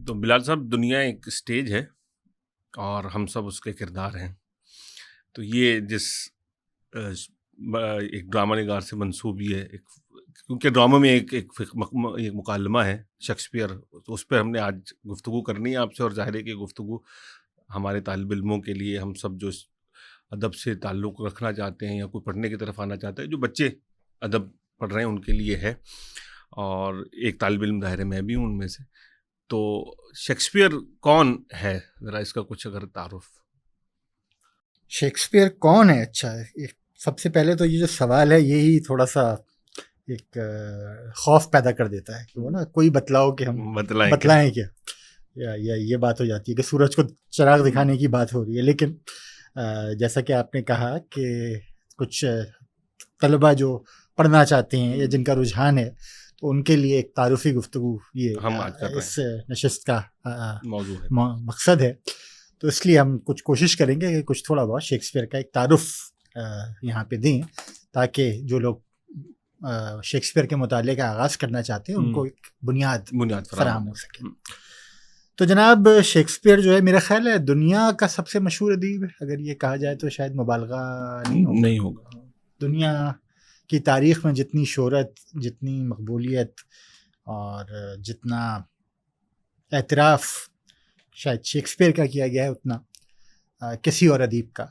تو بلال صاحب، دنیا ایک اسٹیج ہے اور ہم سب اس کے کردار ہیں. تو یہ جس ایک ڈرامہ نگار سے منسوب یہ ہے، کیونکہ ڈرامہ میں ایک مکالمہ ہے شیکسپیئر، تو اس پہ ہم نے آج گفتگو کرنی ہے آپ سے. اور ظاہر ہے کہ گفتگو ہمارے طالب علموں کے لیے، ہم سب جو ادب سے تعلق رکھنا چاہتے ہیں یا کوئی پڑھنے کی طرف آنا چاہتا ہے، جو بچے ادب پڑھ رہے ہیں ان کے لیے ہے. اور ایک طالب علم ظاہر ہے میں بھی ہوں ان میں سے. تو شیکسپیئر کون ہے؟ ذرا اس کا کچھ اگر تعارف. شیکسپیئر کون ہے؟ اچھا، سب سے پہلے تو یہ جو سوال ہے یہی تھوڑا سا ایک خوف پیدا کر دیتا ہے کہ وہ نا کوئی بتلاؤ کہ ہم بتلائیں کیا، یا یہ بات ہو جاتی ہے کہ سورج کو چراغ دکھانے کی بات ہو رہی ہے. لیکن جیسا کہ آپ نے کہا کہ کچھ طلبہ جو پڑھنا چاہتے ہیں یا جن کا رجحان ہے، تو ان کے لیے ایک تعارفی گفتگو یہ اس نشست کا موضوع ہے، مقصد ہے. تو اس لیے ہم کچھ کوشش کریں گے کہ کچھ تھوڑا بہت شیکسپیئر کا ایک تعارف یہاں پہ دیں، تاکہ جو لوگ شیکسپیئر کے مطالعے کا آغاز کرنا چاہتے ہیں ان کو ایک بنیاد فراہم ہو سکے. تو جناب، شیکسپیئر جو ہے میرا خیال ہے دنیا کا سب سے مشہور ادیب ہے. اگر یہ کہا جائے تو شاید مبالغہ نہیں ہوگا. دنیا کی تاریخ میں جتنی شہرت، جتنی مقبولیت اور جتنا اعتراف شاید شیکسپیئر کا کیا گیا ہے، اتنا کسی اور ادیب کا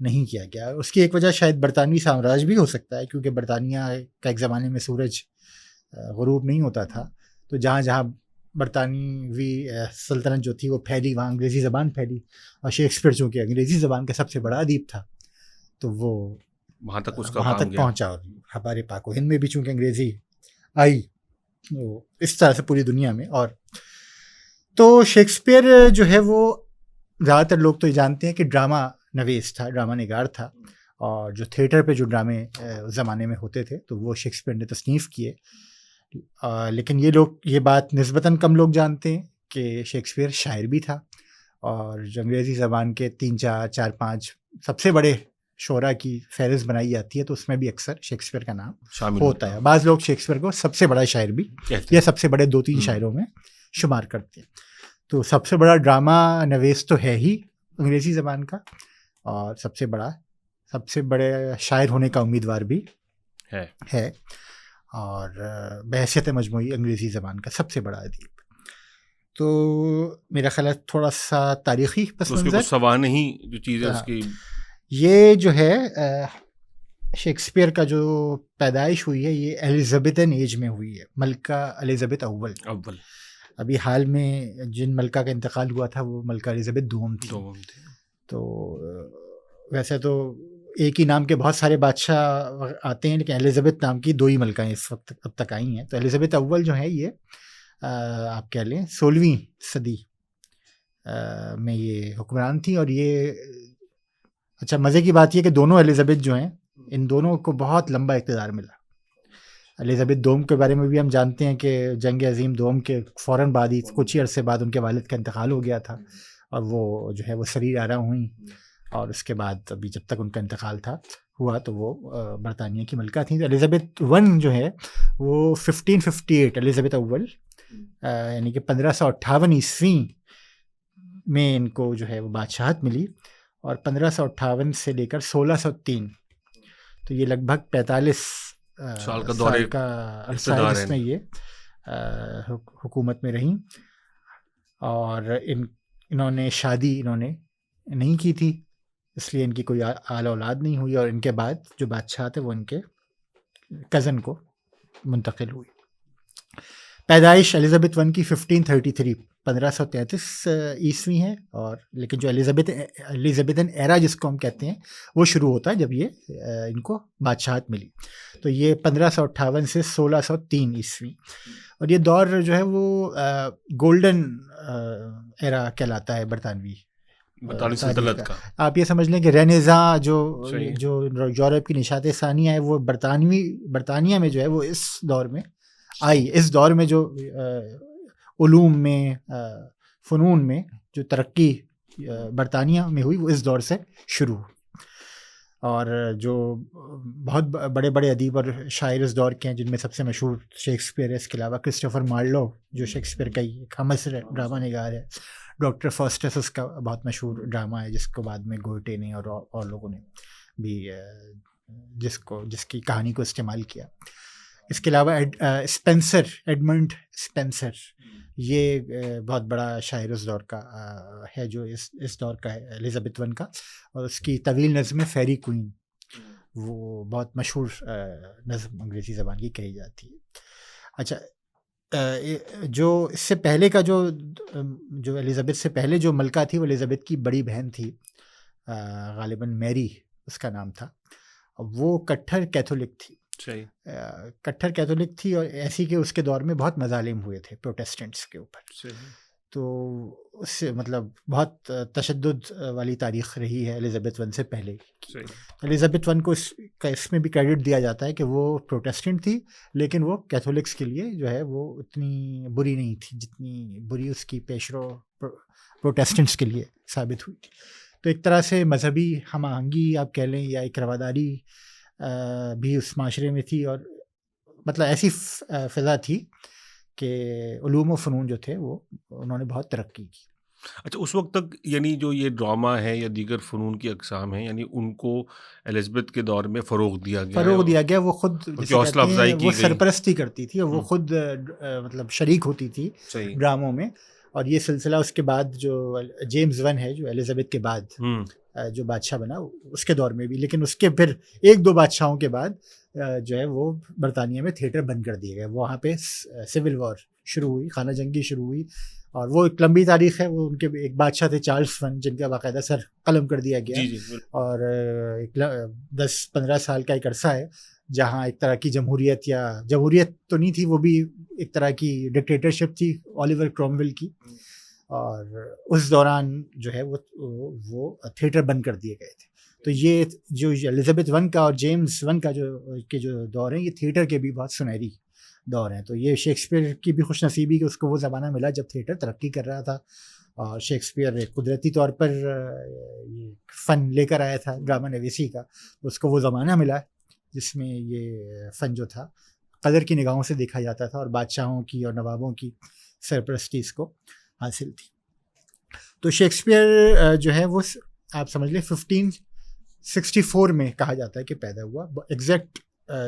نہیں کیا گیا. اس کی ایک وجہ شاید برطانوی سامراج بھی ہو سکتا ہے، کیونکہ برطانیہ کا ایک زمانے میں سورج غروب نہیں ہوتا تھا. تو جہاں جہاں برطانوی سلطنت جو تھی وہ پھیلی، وہاں انگریزی زبان پھیلی، اور شیکسپیئر چونکہ انگریزی زبان کا سب سے بڑا ادیب تھا تو وہ وہاں تک پہنچا. اور ہمارے پاک و ہند میں بھی چونکہ انگریزی آئی، وہ اس طرح سے پوری دنیا میں. اور تو شیکسپیئر جو ہے وہ زیادہ تر لوگ تو یہ جانتے ہیں کہ ڈرامہ نویس تھا، ڈرامہ نگار تھا. اور جو تھیٹر پہ جو ڈرامے اس زمانے میں ہوتے تھے تو وہ شیکسپیئر نے تصنیف کیے. لیکن یہ بات نسبتاً کم لوگ جانتے ہیں کہ شیکسپیئر شاعر بھی تھا. اور جو انگریزی زبان کے 3-4-5 سب سے بڑے شعراء کی فہرست بنائی جاتی ہے تو اس میں بھی اکثر شیکسپیئر کا نام شامل ہوتا ہے. بعض لوگ شیکسپیئر کو سب سے بڑا شاعر بھی یا سب سے بڑے 2-3 شاعروں میں شمار کرتے ہیں. تو سب سے بڑا ڈرامہ نویس تو ہے ہی انگریزی زبان کا، اور سب سے بڑے شاعر ہونے کا امیدوار بھی ہے، اور بحیثیت مجموعی انگریزی زبان کا سب سے بڑا ادیب. تو میرا خیال ہے تھوڑا سا تاریخی پس منظر سوانحی جو چیز ہے اس کی، یہ جو ہے شیکسپیئر کا جو پیدائش ہوئی ہے یہ ایلزابتھن ایج میں ہوئی ہے، ملکہ ایلزابتھ اول. ابھی حال میں جن ملکہ کا انتقال ہوا تھا وہ ملکہ ایلزابتھ دوم تھی. تو ویسے تو ایک ہی نام کے بہت سارے بادشاہ آتے ہیں، لیکن ایلزابتھ نام کی 2 ہی ملکہیں اس وقت اب تک آئی ہیں. تو ایلزابتھ اول جو ہے یہ آپ کہہ لیں 16ویں صدی میں یہ حکمران تھی. اور یہ اچھا مزے کی بات یہ کہ دونوں ایلزابتھ جو ہیں ان دونوں کو بہت لمبا اقتدار ملا. ایلزابتھ دوم کے بارے میں بھی ہم جانتے ہیں کہ جنگ عظیم دوم کے فوراً بعد ہی کچھ ہی عرصے بعد ان کے والد کا انتقال ہو گیا تھا، اور وہ جو ہے وہ سریر آرا ہوئیں. اور اس کے بعد ابھی جب تک ان کا انتقال ہوا تو وہ برطانیہ کی ملکہ تھیں. ایلزابتھ ون جو ہے وہ 1558 ایلزابتھ اول یعنی کہ 1558 عیسوی میں ان کو جو ہے وہ بادشاہت ملی، اور 1558 سے لے کر 1603 تو یہ لگ بھگ 45 سال کا عرصہ ہے جس میں یہ حکومت میں رہیں. اور انہوں نے شادی نہیں کی تھی، اس لیے ان کی کوئی آل اولاد نہیں ہوئی. اور ان کے بعد جو بادشاہ تھے وہ ان کے کزن کو منتقل ہوئی. پیدائش ایلزابتھ ون کی 1533 عیسوی ہے. اور لیکن جو ایلزابتھن ایرا جس کو ہم کہتے ہیں وہ شروع ہوتا ہے جب یہ ان کو بادشاہت ملی. تو یہ 1558 سے 1603 عیسوی. اور یہ دور جو ہے وہ گولڈن ایرا کہلاتا ہے برطانوی سلطنت کا. آپ یہ سمجھ لیں کہ رینیزاں جو یورپ کی نشاط ثانیہ ہے وہ برطانیہ میں جو ہے وہ اس دور میں آئی. اس دور میں جو علوم میں فنون میں جو ترقی برطانیہ میں ہوئی وہ اس دور سے شروع. اور جو بہت بڑے بڑے ادیب اور شاعر اس دور کے ہیں، جن میں سب سے مشہور شیکسپیئر ہے، اس کے علاوہ کرسٹوفر مارلو جو شیکسپیئر کا ایک ہمس ڈرامہ نگار ہے، ڈاکٹر فاسٹس اس کا بہت مشہور ڈرامہ ہے، جس کو بعد میں گوئٹے نے اور لوگوں نے بھی جس کی کہانی کو استعمال کیا. اس کے علاوہ اسپینسر، ایڈمنڈ اسپینسر، یہ بہت بڑا شاعر اس دور کا ہے، جو اس دور کا ہے، ایلزابتھ ون کا، اور اس کی طویل نظم فیری کوئین وہ بہت مشہور نظم انگریزی زبان کی کہی جاتی ہے. اچھا، جو اس سے پہلے کا جو ایلزابتھ سے پہلے جو ملکہ تھی، وہ ایلزابتھ کی بڑی بہن تھی، غالباً میری اس کا نام تھا. وہ کٹھر کیتھولک تھی، کٹھر کیتھولک تھی، اور ایسی کہ اس کے دور میں بہت مظالم ہوئے تھے پروٹیسٹنٹس کے اوپر. تو اس سے مطلب بہت تشدد والی تاریخ رہی ہے ایلزابتھ ون سے پہلے. ایلزابتھ ون کو اس میں بھی کریڈٹ دیا جاتا ہے کہ وہ پروٹیسٹنٹ تھی، لیکن وہ کیتھولکس کے لیے جو ہے وہ اتنی بری نہیں تھی جتنی بری اس کی پیشرو پروٹیسٹنٹس کے لیے ثابت ہوئی تھی. تو ایک طرح سے مذہبی ہم آہنگی آپ کہہ لیں، یا ایک رواداری بھی اس معاشرے میں تھی، اور مطلب ایسی فضا تھی کہ علوم و فنون جو تھے وہ انہوں نے بہت ترقی کی. اچھا، اس وقت تک یعنی جو یہ ڈرامہ ہے یا دیگر فنون کی اقسام ہیں، یعنی ان کو ایلزابتھ کے دور میں فروغ دیا گیا. وہ خود جسے کہتے ہیں وہ سرپرستی کرتی تھی، اور وہ خود مطلب شریک ہوتی تھی ڈراموں میں. اور یہ سلسلہ اس کے بعد جو جیمز ون ہے، جو ایلزابتھ کے بعد جو بادشاہ بنا، اس کے دور میں بھی، لیکن اس کے پھر ایک دو بادشاہوں کے بعد جو ہے وہ برطانیہ میں تھیٹر بند کر دیے گئے. وہاں پہ سول وار شروع ہوئی، خانہ جنگی شروع ہوئی، اور وہ ایک لمبی تاریخ ہے. وہ ان کے ایک بادشاہ تھے چارلز ون، جن کا باقاعدہ سر قلم کر دیا گیا. اور 10-15 سال کا ایک عرصہ ہے جہاں ایک طرح کی جمہوریت، یا جمہوریت تو نہیں تھی، وہ بھی ایک طرح کی ڈکٹیٹرشپ تھی الیور کرومویل کی. اور اس دوران جو ہے وہ تھیٹر بند کر دیے گئے تھے. تو یہ جو ایلزابتھ ون کا اور جیمز ون کا جو دور ہیں، یہ تھیٹر کے بھی بہت سنہری دور ہیں. تو یہ شیکسپیئر کی بھی خوش نصیبی کہ اس کو وہ زمانہ ملا جب تھیٹر ترقی کر رہا تھا، اور شیکسپیئر ایک قدرتی طور پر یہ فن لے کر آیا تھا ڈرامہ نویسی کا. اس کو وہ زمانہ ملا جس میں یہ فن جو تھا قدر کی نگاہوں سے دیکھا جاتا تھا، اور بادشاہوں کی اور نوابوں کی سرپرستی اس کو حاصل تھی. تو شیکسپیئر جو ہے وہ آپ سمجھ لیں 1564 میں کہا جاتا ہے کہ پیدا ہوا. ایگزیکٹ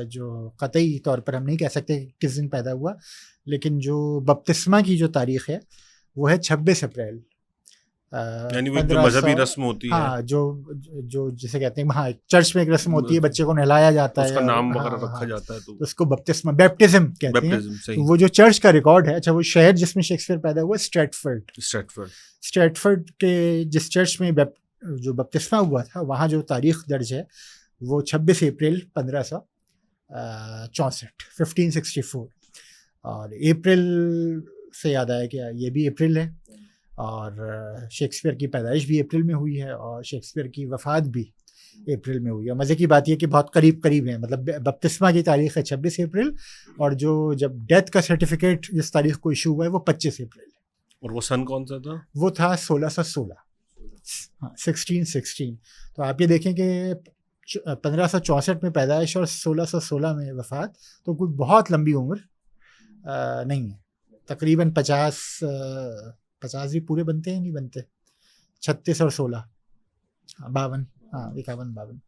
جو قطعی طور پر ہم نہیں کہہ سکتے کس دن پیدا ہوا، لیکن جو بپتسمہ کی جو تاریخ ہے وہ ہے 26 اپریل. یعنی وہ جو مذہبی رسم ہوتی ہے، ہاں، جو جسے کہتے ہیں، ہاں چرچ میں ایک رسم ہوتی ہے، بچے کو نہلایا جاتا ہے، اس کا نام وغیرہ رکھا جاتا ہے، تو اس کو بیپٹزم کہتے ہیں. وہ جو چرچ کا ریکارڈ ہے، اچھا وہ شہر جس میں شیکسپیئر پیدا ہوا اسٹریٹفرڈ کے جس چرچ میں جو بپتسمہ ہوا تھا، وہاں جو تاریخ درج ہے وہ 26 اپریل 1564. اور اپریل سے یاد آیا کہ یہ بھی اپریل ہے، اور شیکسپیئر کی پیدائش بھی اپریل میں ہوئی ہے، اور شیکسپیئر کی وفات بھی اپریل میں ہوئی ہے. مزے کی بات یہ کہ بہت قریب ہیں، مطلب بپتسمہ کی تاریخ ہے 26 اپریل، اور جب ڈیتھ کا سرٹیفکیٹ جس تاریخ کو ایشو ہوا ہے وہ 25 اپریل ہے. اور وہ سن کون سا تھا؟ وہ تھا 1616، ہاں 1616. تو آپ یہ دیکھیں کہ 1564 میں پیدائش اور 1616 میں وفات، تو کوئی بہت لمبی عمر نہیں ہے. تقریباً 50 بھی پورے بنتے ہیں، نہیں بنتے، 36 اور 16 52، ہاں 51-52.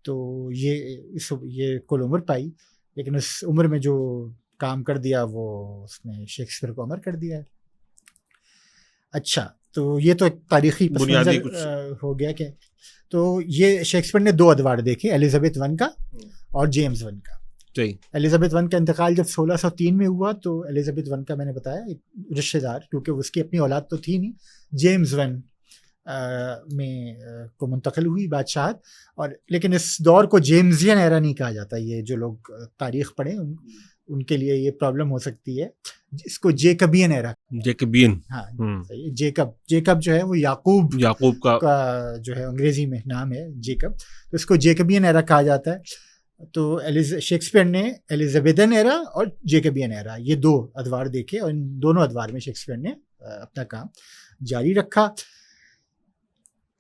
تو یہ کل عمر پائی، لیکن اس عمر میں جو کام کر دیا وہ اس نے شیکسپیئر کو امر کر دیا ہے. اچھا، تو یہ تو ایک تاریخی بنیادی ہو گیا کہ تو یہ شیکسپیئر نے 2 ادوار دیکھے، ایلزابتھ ون کا اور جیمز ون کا. ایلزابتھ ون کا انتقال جب 1603 میں ہوا، تو ایلزابتھ ون کا میں نے بتایا ایک رشتہ دار، کیونکہ اس کی اپنی اولاد تو تھی نہیں، جیمز ون میں کو منتقل ہوئی بادشاہت. اور لیکن اس دور کو جیمزین ایرا نہیں کہا جاتا. یہ جو لوگ تاریخ پڑھیں ان کے لیے یہ پرابلم ہو سکتی ہے. اس کو جیکبین ایرا، ہاں جیکب جو ہے وہ یعقوب کا جو ہے انگریزی میں نام ہے جیکب، تو اس کو جیکبین ایرا کہا جاتا ہے. تو شیکسپیئر نے ایلزابیتھن ایرا اور جیکبین ایرا یہ 2 ادوار دیکھے، اور ان دونوں ادوار میں شیکسپیئر نے اپنا کام جاری رکھا.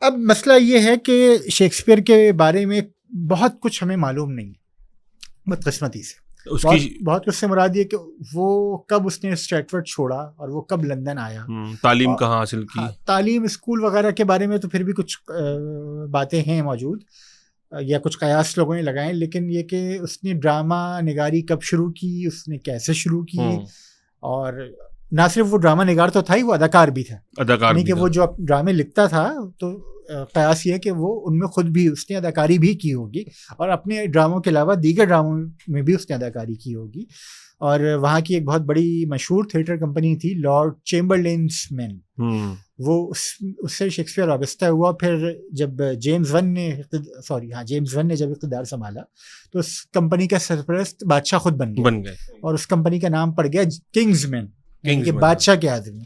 اب مسئلہ یہ ہے کہ شیکسپیئر کے بارے میں بہت کچھ ہمیں معلوم نہیں ہے بدقسمتی سے. اس کی بہت کچھ سے مراد یہ کہ وہ کب اس نے اسٹریٹفرڈ چھوڑا اور وہ کب لندن آیا, تعلیم کہاں حاصل کی. تعلیم اسکول وغیرہ کے بارے میں تو پھر بھی کچھ باتیں ہیں موجود یا کچھ قیاس لوگوں نے لگائے, لیکن یہ کہ اس نے ڈرامہ نگاری کب شروع کی, اس نے کیسے شروع کی, اور نہ صرف وہ ڈرامہ نگار تو تھا ہی, وہ اداکار بھی تھا. یعنی کہ وہ جو ڈرامے لکھتا تھا تو قیاس یہ ہے کہ وہ ان میں خود بھی اس نے اداکاری بھی کی ہوگی, اور اپنے ڈراموں کے علاوہ دیگر ڈراموں میں بھی اس نے اداکاری کی ہوگی. اور وہاں کی ایک بہت بڑی مشہور تھیٹر کمپنی تھی لارڈ چیمبرلینز مین, وہ اس سے شیکسپیئر وابستہ ہوا. پھر جب جیمز ون نے جب اقتدار سنبھالا تو اس کمپنی کا سرپرست بادشاہ خود بن گئے, اور اس کمپنی کا نام پڑ گیا کنگز مین, کہ بادشاہ کے آدمی.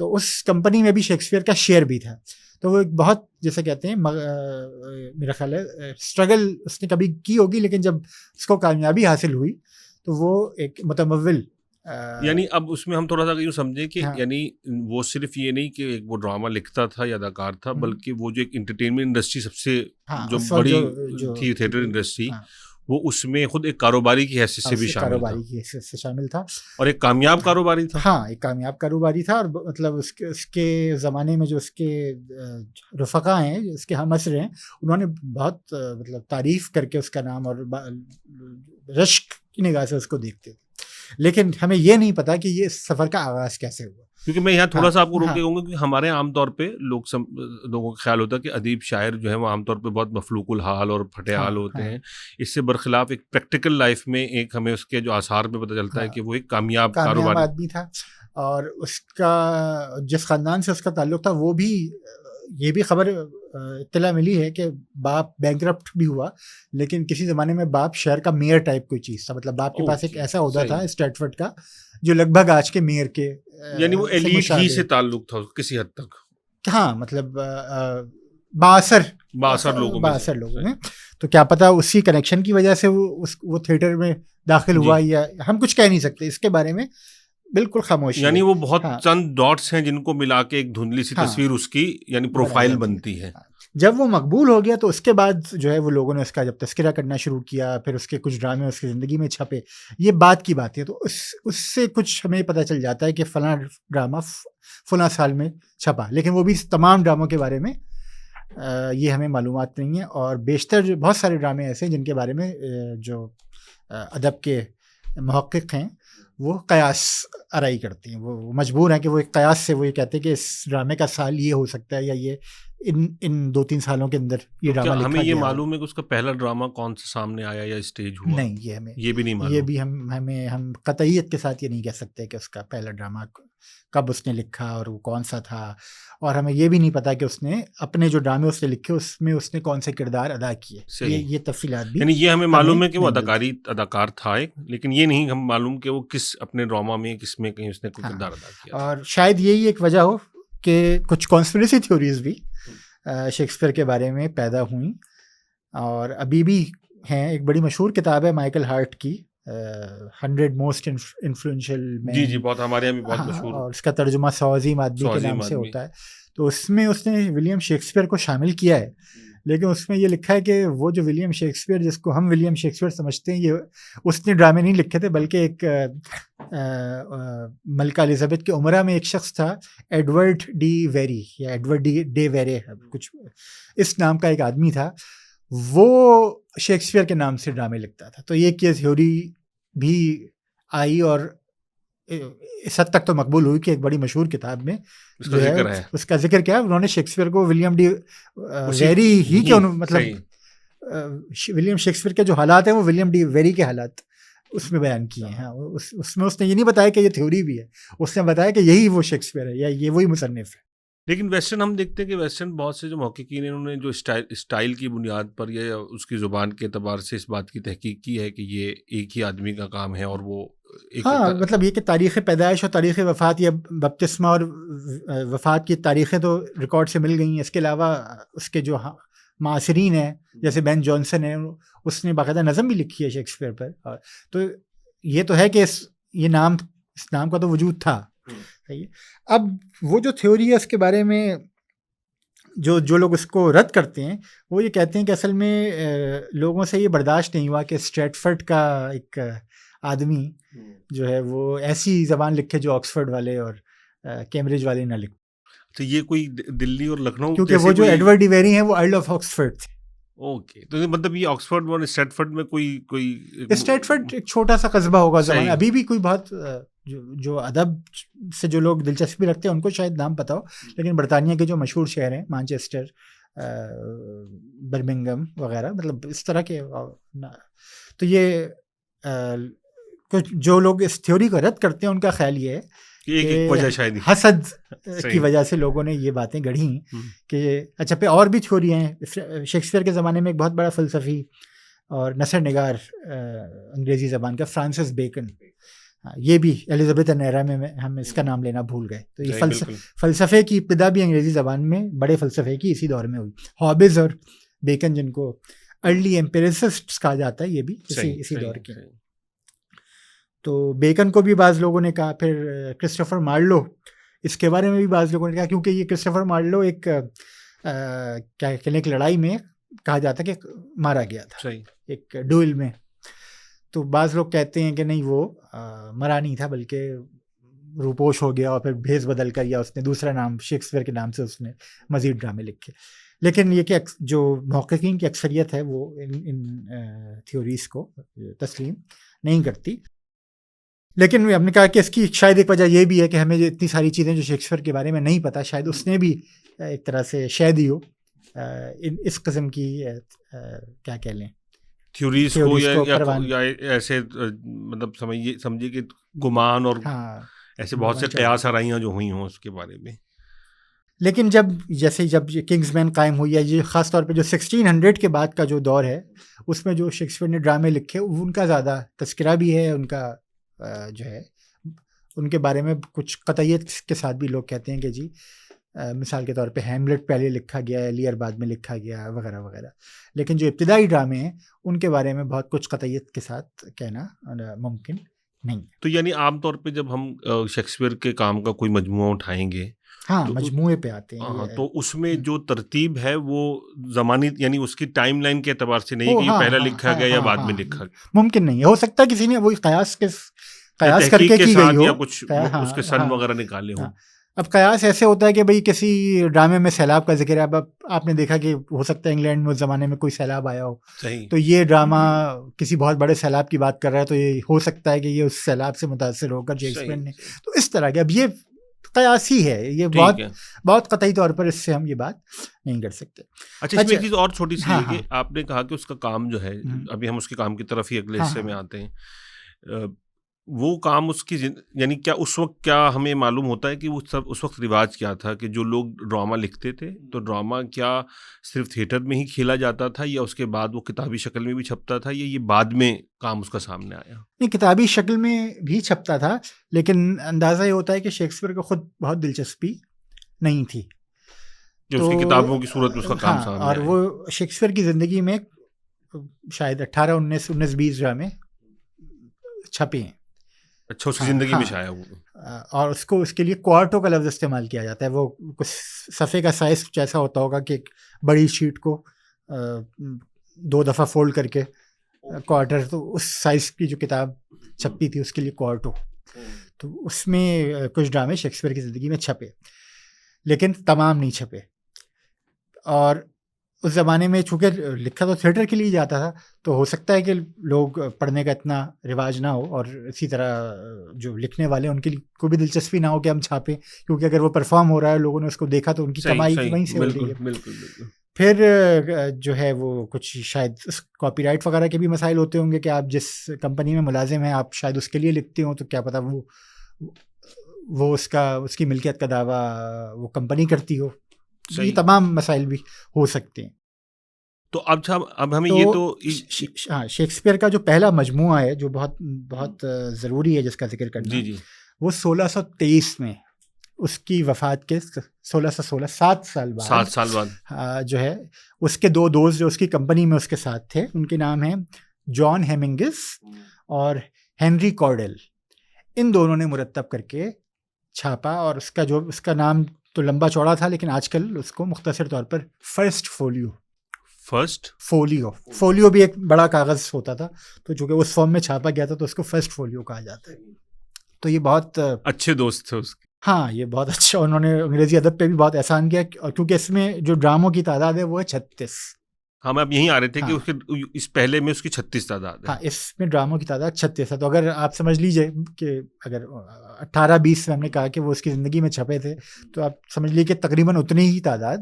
تو اس کمپنی میں بھی شیکسپیئر کا شیئر بھی تھا. تو وہ ایک بہت جیسے کہتے ہیں میرا خیال ہے اسٹرگل اس نے کبھی کی ہوگی, لیکن جب اس کو کامیابی حاصل ہوئی تو وہ ایک متمول, یعنی اب اس میں ہم تھوڑا سا یوں سمجھیں کہ یعنی وہ صرف یہ نہیں کہ ایک وہ ڈرامہ لکھتا تھا یا اداکار تھا, بلکہ وہ جو ایک انٹرٹینمنٹ انڈسٹری سب سے جو بڑی تھی تھیٹر انڈسٹری, وہ اس میں خود ایک کاروباری کی حیثیت سے بھی شامل تھا, اور ایک کامیاب کاروباری تھا. ہاں, ایک کامیاب کاروباری تھا. اور مطلب اس کے زمانے میں جو اس کے رفقا ہیں, اس کے ہم عصر ہیں, انہوں نے بہت مطلب تعریف کر کے اس کا نام اور رشک کی نگاہ سے اس کو دیکھتے تھے. لیکن ہمیں یہ نہیں پتا کہ یہ سفر کا آغاز کیسے ہوا. کیونکہ میں یہاں تھوڑا سا آپ کو روک کے کہوں گا کہ ہمارے عام طور پہ لوگوں کا خیال ہوتا ہے کہ ادیب شاعر جو ہے وہ عام طور پہ بہت مفلوق الحال اور پھٹے حال ہوتے ہیں. اس سے برخلاف ایک پریکٹیکل لائف میں ایک ہمیں اس کے جو آثار میں پتہ چلتا ہے کہ وہ ایک کامیاب آدمی تھا. اور اس کا جس خاندان سے اس کا تعلق تھا, وہ بھی یہ بھی خبر اطلاع ملی ہے کہ باپ بینکرپٹ بھی ہوا, لیکن کسی زمانے میں باپ شہر کا میئر ٹائپ کوئی چیز تھا. مطلب باپ کے پاس ایک ایسا عہدہ تھا اسٹریٹفرڈ کا جو لگ بھگ آج کے میئر کے, یعنی وہ ایلیٹ ہی سے تعلق تھا کسی حد تک. ہاں, مطلب باثر لوگوں میں. تو کیا پتا اسی کنیکشن کی وجہ سے وہ تھیٹر میں داخل ہوا, یا ہم کچھ کہہ نہیں سکتے اس کے بارے میں, بالکل خاموش. یعنی وہ بہت چند ڈاٹس ہیں جن کو ملا کے ایک دھندلی سی تصویر اس کی یعنی پروفائل بنتی ہے. جب وہ مقبول ہو گیا تو اس کے بعد جو ہے وہ لوگوں نے اس کا جب تذکرہ کرنا شروع کیا, پھر اس کے کچھ ڈرامے اس کی زندگی میں چھپے, یہ بات کی بات ہے. تو اس سے کچھ ہمیں پتہ چل جاتا ہے کہ فلاں ڈرامہ فلاں سال میں چھپا, لیکن وہ بھی تمام ڈراموں کے بارے میں یہ ہمیں معلومات نہیں ہے. اور بیشتر جو بہت سارے ڈرامے ایسے ہیں جن کے بارے میں جو ادب کے محقق ہیں وہ قیاس آرائی کرتی ہیں, وہ مجبور ہیں کہ وہ ایک قیاس سے وہ یہ کہتے ہیں کہ اس ڈرامے کا سال یہ ہو سکتا ہے, یا یہ ان 2-3 سالوں کے اندر یہ ڈرامہ لکھا گیا. ہمیں یہ معلوم ہے کہ اس کا پہلا ڈرامہ کون سا سامنے آیا یا اسٹیج ہوا؟ نہیں, یہ بھی نہیں معلوم. یہ بھی ہم قطعیت کے ساتھ یہ نہیں کہہ سکتے کہ اس کا پہلا ڈرامہ کب اس نے لکھا اور وہ کون سا تھا. اور ہمیں یہ بھی نہیں پتا کہ اس نے اپنے جو ڈرامے اس نے لکھے اس میں اس نے کون سے کردار ادا کیے. یہ تفصیلات بھی یعنی یہ ہمیں معلوم ہے کہ وہ اداکار تھا ایک, لیکن یہ نہیں ہم معلوم کہ وہ کس اپنے ڈرامہ میں کس میں کہیں اس نے کوئی کردار ادا کیا. اور شاید یہی ایک وجہ ہو کہ کچھ کانسپریسی تھیوریز بھی شیکسپیئر کے بارے میں پیدا ہوئیں اور ابھی بھی ہیں. ایک بڑی مشہور کتاب ہے مائیکل ہارٹ کی 100 موسٹ انفلوئنشل مین. جی بہت ہمارے یہاں بھی بہت مشہور, اور اس کا ترجمہ سوازی مادی کے نام سے ہوتا ہے. تو اس میں اس نے ولیم شیکسپیئر کو شامل کیا ہے, لیکن اس میں یہ لکھا ہے کہ وہ جو ولیم شیکسپیئر جس کو ہم ولیم شیکسپیئر سمجھتے ہیں, یہ اس نے ڈرامے نہیں لکھے تھے, بلکہ ایک ملکہ الزبتھ کے عمرہ میں ایک شخص تھا ایڈورڈ ڈی ویری یا ایڈورڈ ڈے ویرے کچھ اس نام کا ایک آدمی تھا, وہ شیکسپیئر کے نام سے ڈرامے لکھتا تھا. تو یہ تھیوری بھی آئی اور اس حد تک تو مقبول ہوئی کہ ایک بڑی مشہور کتاب میں جو ہے اس کا ذکر کیا, انہوں نے شیکسپیئر کو ولیم ڈی ویری ہی کے مطلب ولیم شیکسپیئر کے جو حالات ہیں وہ ولیم ڈی ویری کے حالات اس میں بیان کیے ہیں. اس میں اس نے یہ نہیں بتایا کہ یہ تھیوری بھی ہے, اس نے بتایا کہ یہی وہ شیکسپیئر ہے یا یہ وہی مصنف ہے. لیکن ویسٹرن ہم دیکھتے ہیں کہ ویسٹرن بہت سے جو محققین ہیں انہوں نے جو اسٹائل کی بنیاد پر یا اس کی زبان کے اعتبار سے اس بات کی تحقیق کی ہے کہ یہ ایک ہی آدمی کا کام ہے, اور وہ مطلب یہ کہ تاریخ پیدائش اور تاریخ وفات یا بپتسمہ اور وفات کی تاریخیں تو ریکارڈ سے مل گئی ہیں. اس کے علاوہ اس کے جو معاصرین ہیں جیسے بین جانسن ہے, اس نے باقاعدہ نظم بھی لکھی ہے شیکسپیئر پر. تو یہ تو ہے کہ اس نام کا تو وجود تھا. اب وہ جو تھیوری ہے اس کے بارے میں جو لوگ اس کو رد کرتے ہیں وہ یہ کہتے ہیں کہ اصل میں لوگوں سے یہ برداشت نہیں ہوا کہ اسٹریٹفرڈ کا ایک آدمی جو ہے وہ ایسی زبان لکھے جو آکسفورڈ والے اور کیمبرج والے نہ لکھیں. تو یہ کوئی دلی اور لکھنؤ کیونکہ وہ جو ایڈورڈ ڈیویری ہیں وہ ارل آف آکسفورڈ تھے. اوکے, تو مطلب یہ آکسفورڈ اور اسٹریٹفرڈ میں کوئی اسٹریٹفرڈ ایک چھوٹا سا قصبہ ہوگا زمان, ابھی بھی کوئی بہت جو ادب سے جو لوگ دلچسپی رکھتے ہیں ان کو شاید نام پتہ ہو, لیکن برطانیہ کے جو مشہور شہر ہیں مانچسٹر, برمنگم وغیرہ, مطلب اس طرح کے, تو یہ کچھ جو لوگ اس تھیوری کو رد کرتے ہیں ان کا خیال یہ ہے ایک وجہ شاید حسد کی وجہ سے لوگوں نے یہ باتیں گڑھی کہ اچھا پہ اور بھی تھیوری ہیں. شیکسپیئر کے زمانے میں ایک بہت بڑا فلسفی اور نثر نگار انگریزی زبان کا فرانسس بیکن, یہ بھی ایلزابتھن ایرا میں ہم اس کا نام لینا بھول گئے. تو یہ فلسفے کی ابتدا بھی انگریزی زبان میں بڑے فلسفے کی اسی دور میں ہوئی. ہابز اور بیکن جن کو ارلی ایمپیریسسٹس کہا جاتا ہے یہ بھی اسی دور کے. تو بیکن کو بھی بعض لوگوں نے کہا, پھر کرسٹوفر مارلو اس کے بارے میں بھی بعض لوگوں نے کہا, کیونکہ یہ کرسٹوفر مارلو ایک کیا کہتے ہیں ایک لڑائی میں کہا جاتا ہے کہ مارا گیا تھا ایک ڈوئل میں. تو بعض لوگ کہتے ہیں کہ نہیں وہ مرا نہیں تھا بلکہ روپوش ہو گیا اور پھر بھیس بدل کر یا اس نے دوسرا نام شیکسپیئر کے نام سے اس نے مزید ڈرامے لکھے. لیکن یہ کہ جو محققین کی اکثریت ہے وہ ان تھیوریز کو تسلیم نہیں کرتی. لیکن ہم نے کہا کہ اس کی شاید ایک وجہ یہ بھی ہے کہ ہمیں اتنی ساری چیزیں جو شیکسپیئر کے بارے میں نہیں پتہ, شاید اس نے بھی ایک طرح سے شاید ہی ہو اس قسم کی کیا کہہ لیں تھیوریز کو یا ایسے مطلب سمجھیے کہ گمان اور ایسے بہت سے قیاس آرائیاں جو ہوئی ہوں اس کے بارے میں. لیکن جب کنگز مین قائم ہوئی ہے, یہ خاص طور پہ جو 1600 کے بعد کا جو دور ہے اس میں جو شیکسپیئر نے ڈرامے لکھے ان کا زیادہ تذکرہ بھی ہے, ان کا جو ہے ان کے بارے میں کچھ قطعیت کے ساتھ بھی لوگ کہتے ہیں کہ جی مثال کے طور پہ ہیملٹ پہلے لکھا گیا ہے, لیئر بعد میں لکھا گیا وغیرہ وغیرہ. لیکن جو ابتدائی ڈرامے ہیں ان کے بارے میں بہت کچھ قطعیت کے ساتھ کہنا ممکن نہیں. تو یعنی عام طور پہ جب ہم شیکسپیئر کے کام کا کوئی مجموعہ اٹھائیں گے, ہاں مجموعے پہ آتے ہیں, تو اس میں جو ترتیب ہے وہ زمانی یعنی اس کی ٹائم لائن کے اعتبار سے نہیں کہ پہلا لکھا گیا یا بعد میں لکھا گیا, ممکن نہیں ہو سکتا کسی نے وہی قیاس کر کے کی گئی ہو, کچھ اس کے سن وغیرہ نکالے ہوں. اب قیاس ایسے ہوتا ہے کہ بھئی کسی ڈرامے میں سیلاب کا ذکر ہے, اب آپ نے دیکھا کہ ہو سکتا ہے انگلینڈ میں اس زمانے میں کوئی سیلاب آیا ہو, تو یہ ڈرامہ کسی بہت بڑے سیلاب کی بات کر رہا ہے, تو یہ ہو سکتا ہے کہ یہ اس سیلاب سے متاثر ہو کر شیکسپیئر نے, تو اس طرح کے اب یہ قیاس ہی ہے, یہ بہت قطعی طور پر اس سے ہم یہ بات نہیں کر سکتے. اچھا اس میں ایک چیز اور چھوٹی سی ہے کہ آپ نے کہا کہ اس کا کام جو ہے, ابھی ہم اس کے کام کی طرف ہی اگلے حصے میں آتے ہیں, وہ کام اس کی یعنی کیا اس وقت کیا ہمیں معلوم ہوتا ہے کہ وہ سب اس وقت رواج کیا تھا کہ جو لوگ ڈرامہ لکھتے تھے تو ڈرامہ کیا صرف تھیٹر میں ہی کھیلا جاتا تھا یا اس کے بعد وہ کتابی شکل میں بھی چھپتا تھا یا یہ بعد میں کام اس کا سامنے آیا؟ نہیں, کتابی شکل میں بھی چھپتا تھا, لیکن اندازہ یہ ہوتا ہے کہ شیکسپیئر کو خود بہت دلچسپی نہیں تھی جو اس کی کتابوں کی صورت میں اس کا کام سامنے اور وہ شیکسپیئر کی زندگی میں شاید 18 19 20 ڈرامے چھپے ہیں. اچھا اس کی زندگی میں شائع ہوا, اور اس کے لیے کوارٹو کا لفظ استعمال کیا جاتا ہے. وہ کچھ صفحے کا سائز کچھ ایسا ہوتا ہوگا کہ ایک بڑی شیٹ کو 2 دفعہ فولڈ کر کے کوارٹر, تو اس سائز کی جو کتاب چھپتی تھی اس کے لیے کوارٹو. تو اس میں کچھ ڈرامے شیکسپیئر کی زندگی میں چھپے, لیکن تمام نہیں چھپے. اور اس زمانے میں چونکہ لکھا تو تھیٹر کے لیے جاتا تھا, تو ہو سکتا ہے کہ لوگ پڑھنے کا اتنا رواج نہ ہو, اور اسی طرح جو لکھنے والے ان کے لیے کوئی بھی دلچسپی نہ ہو کہ ہم چھاپیں, کیونکہ اگر وہ پرفارم ہو رہا ہے لوگوں نے اس کو دیکھا تو ان کی کمائی وہیں سے ہو رہی ہے. پھر جو ہے وہ کچھ شاید کاپی رائٹ وغیرہ کے بھی مسائل ہوتے ہوں گے کہ آپ جس کمپنی میں ملازم ہیں آپ شاید اس کے لیے لکھتے ہوں, تو کیا پتہ وہ اس کی ملکیت کا دعویٰ وہ کمپنی کرتی ہو. یہ تمام مسائل بھی ہو سکتے ہیں. تو اب ہمیں یہ تو شیکسپیئر کا جو پہلا مجموعہ ہے جو بہت بہت ضروری ہے جس کا ذکر کرنا, وہ 1623 میں اس کی وفات کے 1616 7 سال بعد جو ہے اس کے 2 دوست جو اس کی کمپنی میں اس کے ساتھ تھے, ان کے نام ہیں جان ہیمنگس اور ہنری کارڈل. ان دونوں نے مرتب کر کے چھاپا, اور اس کا نام تو لمبا چوڑا تھا، لیکن آج کل اس کو مختصر طور پر فرسٹ فولیو بھی ایک بڑا کاغذ ہوتا تھا، تو چونکہ اس فارم میں چھاپا گیا تھا تو اس کو فرسٹ فولیو کہا جاتا ہے. تو یہ بہت اچھے دوست تھے اس کے. ہاں یہ بہت اچھا، انہوں نے انگریزی ادب پہ بھی بہت احسان کیا، کیونکہ اس میں جو ڈراموں کی تعداد ہے وہ ہے 36. ہم اب یہیں آ رہے تھے کہ اس پہلے میں اس کی 36 تعداد ہے. ہاں اس میں ڈراموں کی تعداد 36 ہے. تو اگر آپ سمجھ لیجئے کہ اگر 18-20 میں ہم نے کہا کہ وہ اس کی زندگی میں چھپے تھے، تو آپ سمجھ لیجیے کہ تقریباً اتنی ہی تعداد،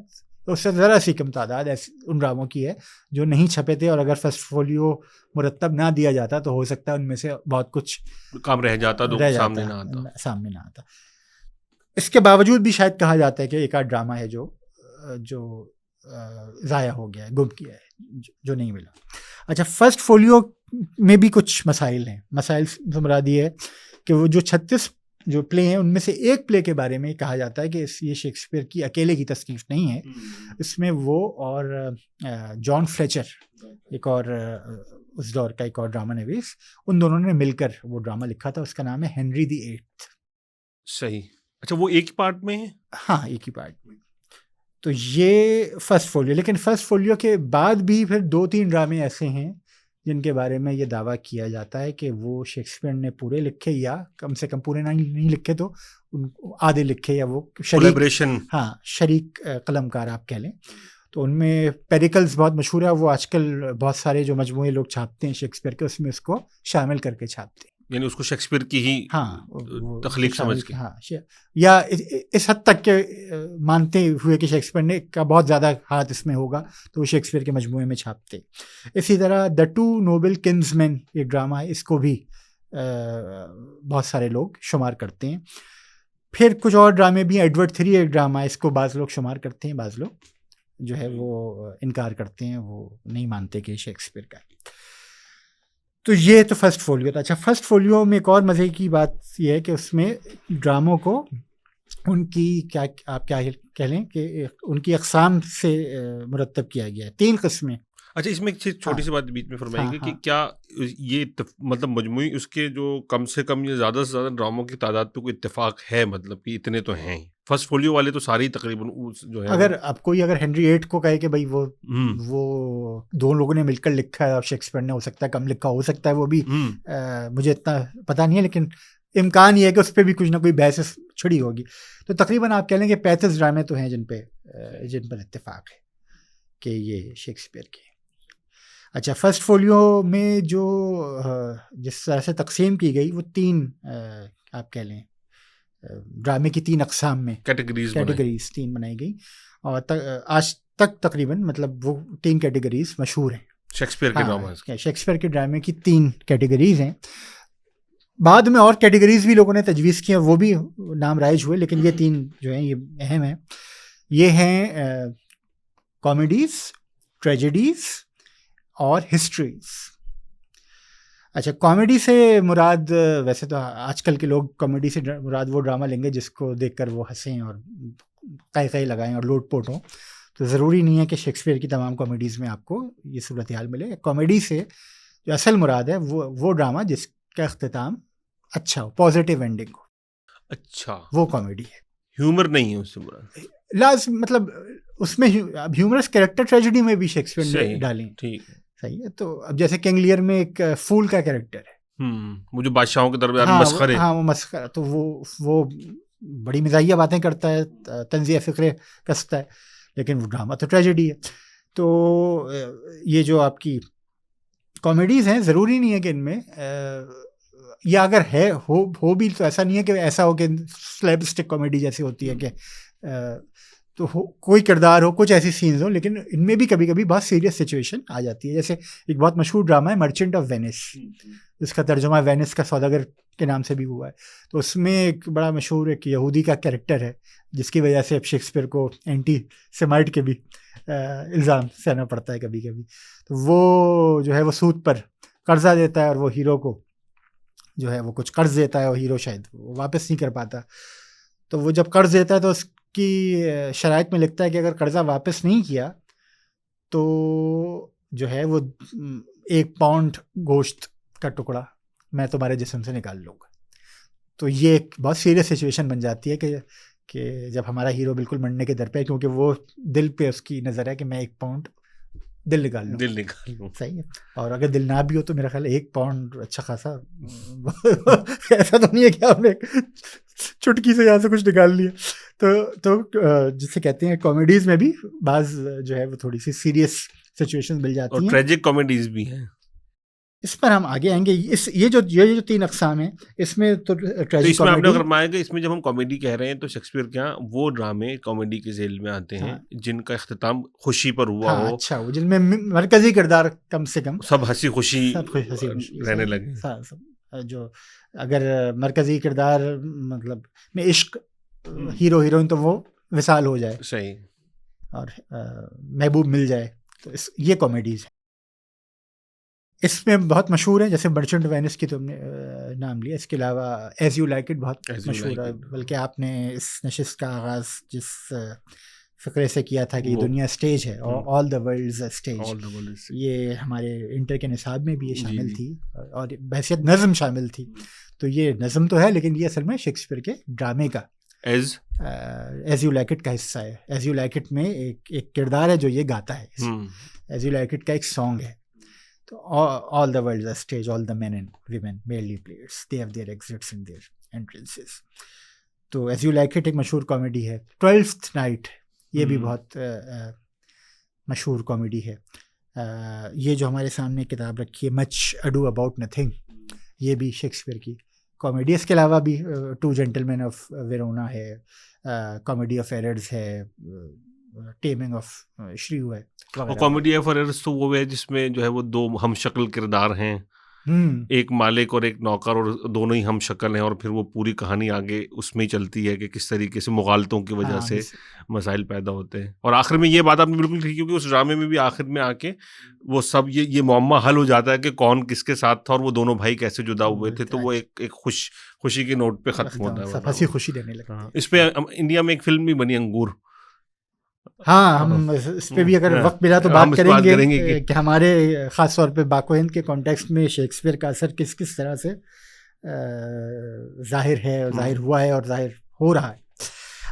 اس سے ذرا سی کم تعداد ان ڈراموں کی ہے جو نہیں چھپے تھے. اور اگر فرسٹ فولیو مرتب نہ دیا جاتا تو ہو سکتا ہے ان میں سے بہت کچھ کام رہ جاتا، سامنے نہ آتا. اس کے باوجود بھی شاید کہا جاتا ہے کہ ایک آدھ ڈرامہ ہے جو ضائع ہو گیا ہے، گم کیا ہے، جو نہیں ملا. اچھا، فرسٹ فولیو میں بھی کچھ مسائل ہیں. مسائل سے مراد یہ ہے کہ وہ جو 36 جو پلے ہیں ان میں سے ایک پلے کے بارے میں کہا جاتا ہے کہ یہ شیکسپیئر کی اکیلے کی تصنیف نہیں ہے. اس میں وہ اور جان فلیچر، ایک اور اس دور کا ایک اور ڈرامہ نویس، ان دونوں نے مل کر وہ ڈرامہ لکھا تھا. اس کا نام ہے ہنری دی ایٹھ. صحیح. اچھا، وہ ایک ہی پارٹ میں ہے؟ ہاں ایک ہی پارٹ میں. تو یہ فرسٹ فولیو. لیکن فرسٹ فولیو کے بعد بھی پھر 2-3 ڈرامے ایسے ہیں جن کے بارے میں یہ دعویٰ کیا جاتا ہے کہ وہ شیکسپیئر نے پورے لکھے، یا کم سے کم پورے نہیں لکھے تو آدھے لکھے، یا وہ شریک قلم کار آپ کہہ لیں. تو ان میں پیریکلز بہت مشہور ہے. وہ آج کل بہت سارے جو مجموعے لوگ چھاپتے ہیں شیکسپیئر کے، اس میں اس کو شامل کر کے چھاپتے ہیں، یعنی اس کو شیکسپیئر کی ہی تخلیق سمجھ کے. ہاں، یا اس حد تک کہ مانتے ہوئے کہ شیکسپیئر نے کا بہت زیادہ ہاتھ اس میں ہوگا تو وہ شیکسپیئر کے مجموعے میں چھاپتے. اسی طرح دا ٹو نوبل کنز مین ایک ڈرامہ ہے، اس کو بھی بہت سارے لوگ شمار کرتے ہیں. پھر کچھ اور ڈرامے بھی، ایڈورڈ 3 ایک ڈرامہ ہے، اس کو بعض لوگ شمار کرتے ہیں، بعض لوگ جو ہے وہ انکار کرتے ہیں، وہ نہیں مانتے کہ شیکسپیئر کا ہے. تو یہ تو فرسٹ فولیو تھا. اچھا، فرسٹ فولیو میں ایک اور مزے کی بات یہ ہے کہ اس میں ڈراموں کو ان کی کیا آپ کیا کہہ لیں کہ ان کی اقسام سے مرتب کیا گیا ہے. 3 قسمیں. اچھا، اس میں ایک چھوٹی سی بات بیچ میں فرمائیں گے کہ کیا یہ مطلب مجموعی اس کے جو کم سے کم یا زیادہ سے زیادہ ڈراموں کی تعداد پہ کوئی اتفاق ہے؟ مطلب کہ اتنے تو ہیں. فرسٹ فولیو والے تو سارے ہی تقریباً جو ہے، اگر اب کوئی ہنری 8 کو کہے کہ بھائی وہ 2 لوگوں نے مل کر لکھا ہے، اور شیکسپیئر نے ہو سکتا ہے کم لکھا، ہو سکتا ہے وہ بھی، مجھے اتنا پتہ نہیں ہے، لیکن امکان یہ ہے کہ اس پہ بھی کچھ نہ کوئی بحث چھڑی ہوگی. تو تقریباً آپ کہہ لیں کہ 35 ڈرامے تو ہیں جن پر اتفاق ہے کہ یہ شیکسپیئر کے. اچھا، فرسٹ فولیو میں جو جس طرح سے تقسیم کی گئی، وہ 3 آپ کہہ لیں ڈرامے کی 3 اقسام میں کیٹیگریز 3 بنائی گئی. اور آج تک تقریباً مطلب وہ 3 کیٹیگریز مشہور ہیں شیکسپیئر کے ڈرامے. شیکسپیئر کے ڈرامے کی 3 کیٹیگریز ہیں. بعد میں اور کیٹیگریز بھی لوگوں نے تجویز کی، وہ بھی نام رائج ہوئے، لیکن یہ 3 جو ہیں یہ اہم ہیں. یہ ہیں کامیڈیز، ٹریجڈیز اور ہسٹریز. اچھا، کامیڈی سے مراد، ویسے تو آج کل کے لوگ کامیڈی سے مراد وہ ڈرامہ لیں گے جس کو دیکھ کر وہ ہنسیں اور قہقہے لگائیں اور لوٹ پوٹ ہوں. تو ضروری نہیں ہے کہ شیکسپیئر کی تمام کامیڈیز میں آپ کو یہ صورتحال ملے. کامیڈی سے جو اصل مراد ہے وہ ڈرامہ جس کا اختتام اچھا ہو، پازیٹیو اینڈنگ ہو. اچھا، وہ کامیڈی ہے. ہیومر نہیں ہے اس سے مراد. لازم مطلب اس میں اب ہیومرس کریکٹر ٹریجڈی میں بھی شیکسپیئر نے ڈالیں. ٹھیک ہے، صحیح ہے. تو اب جیسے کنگ لیئر میں ایک فول کا کریکٹر ہے، وہ جو بادشاہوں کے درمیان مسخرے. ہاں وہ مسخرہ، تو وہ بڑی مزاحیہ باتیں کرتا ہے، طنزیہ فکرے کستا ہے، لیکن وہ ڈرامہ تو ٹریجڈی ہے. تو یہ جو آپ کی کامیڈیز ہیں، ضروری نہیں ہے کہ ان میں، یا اگر ہو بھی تو ایسا نہیں ہے کہ ایسا ہو کہ سلیب اسٹک کامیڈی جیسی ہوتی ہے کہ تو کوئی کردار ہو، کچھ ایسی سینز ہوں، لیکن ان میں بھی کبھی کبھی بہت سیریس سچویشن آ جاتی ہے. جیسے ایک بہت مشہور ڈرامہ ہے مرچنٹ آف وینس، جس کا ترجمہ وینس کا سوداگر کے نام سے بھی ہوا ہے. تو اس میں ایک بڑا مشہور ایک یہودی کا کیریکٹر ہے، جس کی وجہ سے اب شیکسپیئر کو اینٹی سیمائٹ کے بھی الزام سہنا پڑتا ہے کبھی کبھی. تو وہ جو ہے وہ سود پر قرضہ دیتا ہے، اور وہ ہیرو کو جو ہے وہ کچھ قرض دیتا ہے، اور ہیرو شاید وہ واپس نہیں کر پاتا. تو وہ جب قرض دیتا ہے تو اس کی شرائط میں لکھتا ہے کہ اگر قرضہ واپس نہیں کیا تو جو ہے وہ 1 پاؤنڈ گوشت کا ٹکڑا میں تمہارے جسم سے نکال لوں گا. تو یہ ایک بہت سیریس سچویشن بن جاتی ہے کہ کہ جب ہمارا ہیرو بالکل مرنے کے در پہ ہے، کیونکہ وہ دل پہ اس کی نظر ہے کہ میں 1 پاؤنڈ دل نکال لوں. صحیح ہے. اور اگر دل نہ بھی ہو تو میرا خیال ہے 1 پاؤنڈ اچھا خاصا ایسا تو نہیں ہے کہ آپ نے چٹکی سے یہاں سے کچھ نکال لیا. تو جسے کہتے ہیں کامیڈیز میں بھی بعض جو ہے وہ تھوڑی سی سیریس سچویشن مل جاتی ہیں، اور ٹریجک کامیڈیز بھی ہیں. اس پر ہم آگے آئیں گے. یہ جو 3 اقسام ہیں اس میں تو ٹریجک اس میں آپ نے کامیڈی، فرمایا کہ اس میں جب ہم کامیڈی کہہ رہے ہیں تو شیکسپیئر کے یہاں وہ ڈرامے کامیڈی کے ذیل میں آتے ہیں جن کا اختتام خوشی پر ہوا ہو، اچھا ہو، جن میں مرکزی کردار کم سے کم سب ہنسی خوشی خوشی رہنے لگے. جو اگر مرکزی کردار مطلب میں عشق ہیرو ہیروئن تو وہ وصال ہو جائے صحیح اور محبوب مل جائے، تو یہ کامیڈیز ہیں. اس میں بہت مشہور ہے جیسے مرچنٹ وینس کی تم نے نام لیا، اس کے علاوہ ایز یو لائک اٹ بہت مشہور ہے. بلکہ آپ نے اس نشست کا آغاز جس فقرے سے کیا تھا کہ یہ دنیا اسٹیج ہے، آل the world is a stage, یہ ہمارے انٹر کے نصاب میں بھی یہ شامل تھی اور بحیثیت نظم شامل تھی. تو یہ نظم تو ہے لیکن یہ اصل میں شیکسپیئر کے ڈرامے کا ایز یو لائک اٹ کا حصہ ہے. ایز یو لائک اٹ میں ایک کردار ہے جو یہ گاتا ہے. ایز یو لائک اٹ کا ایک سانگ ہے. All the world is a stage, all the men and women, merely players, they have their exits and their entrances. تو As You Like It ایک مشہور کامیڈی ہے. 12th Night یہ بھی بہت مشہور کامیڈی ہے. یہ جو ہمارے سامنے کتاب رکھی ہے Much Ado About Nothing، یہ بھی شیکسپیئر کی کامیڈی. اس کے علاوہ بھی Two Gentlemen of Verona ہے، Comedy of Errors ہے، ٹیمنگ آف شریو ہے. اور کامیڈی آف ایررز تو وہ ہے جس میں جو ہے وہ 2 ہم شکل کردار ہیں، ایک مالک اور ایک نوکر، اور دونوں ہی ہم شکل ہیں، اور پھر وہ پوری کہانی آگے اس میں ہی چلتی ہے کہ کس طریقے سے مغالطوں کی وجہ سے مسائل پیدا ہوتے ہیں. اور آخر میں یہ بات آپ نے بالکل ٹھیک، کیونکہ اس ڈرامے میں بھی آخر میں آ کے وہ سب یہ معمہ حل ہو جاتا ہے کہ کون کس کے ساتھ تھا اور وہ دونوں بھائی کیسے جدا ہوئے تھے. تو وہ ایک خوشی کے نوٹ پہ ختم ہوتا ہے، ہنسی خوشی دینے لگتا ہے. اس پہ انڈیا میں ایک فلم بھی بنی انگور. ہاں ہم اس پہ بھی اگر وقت ملا تو بات کریں گے کہ ہمارے خاص طور پہ باک و ہند کے کانٹیکسٹ میں شیکسپیئر کا اثر کس طرح سے ظاہر ہے، ظاہر ہوا ہے اور ظاہر ہو رہا ہے.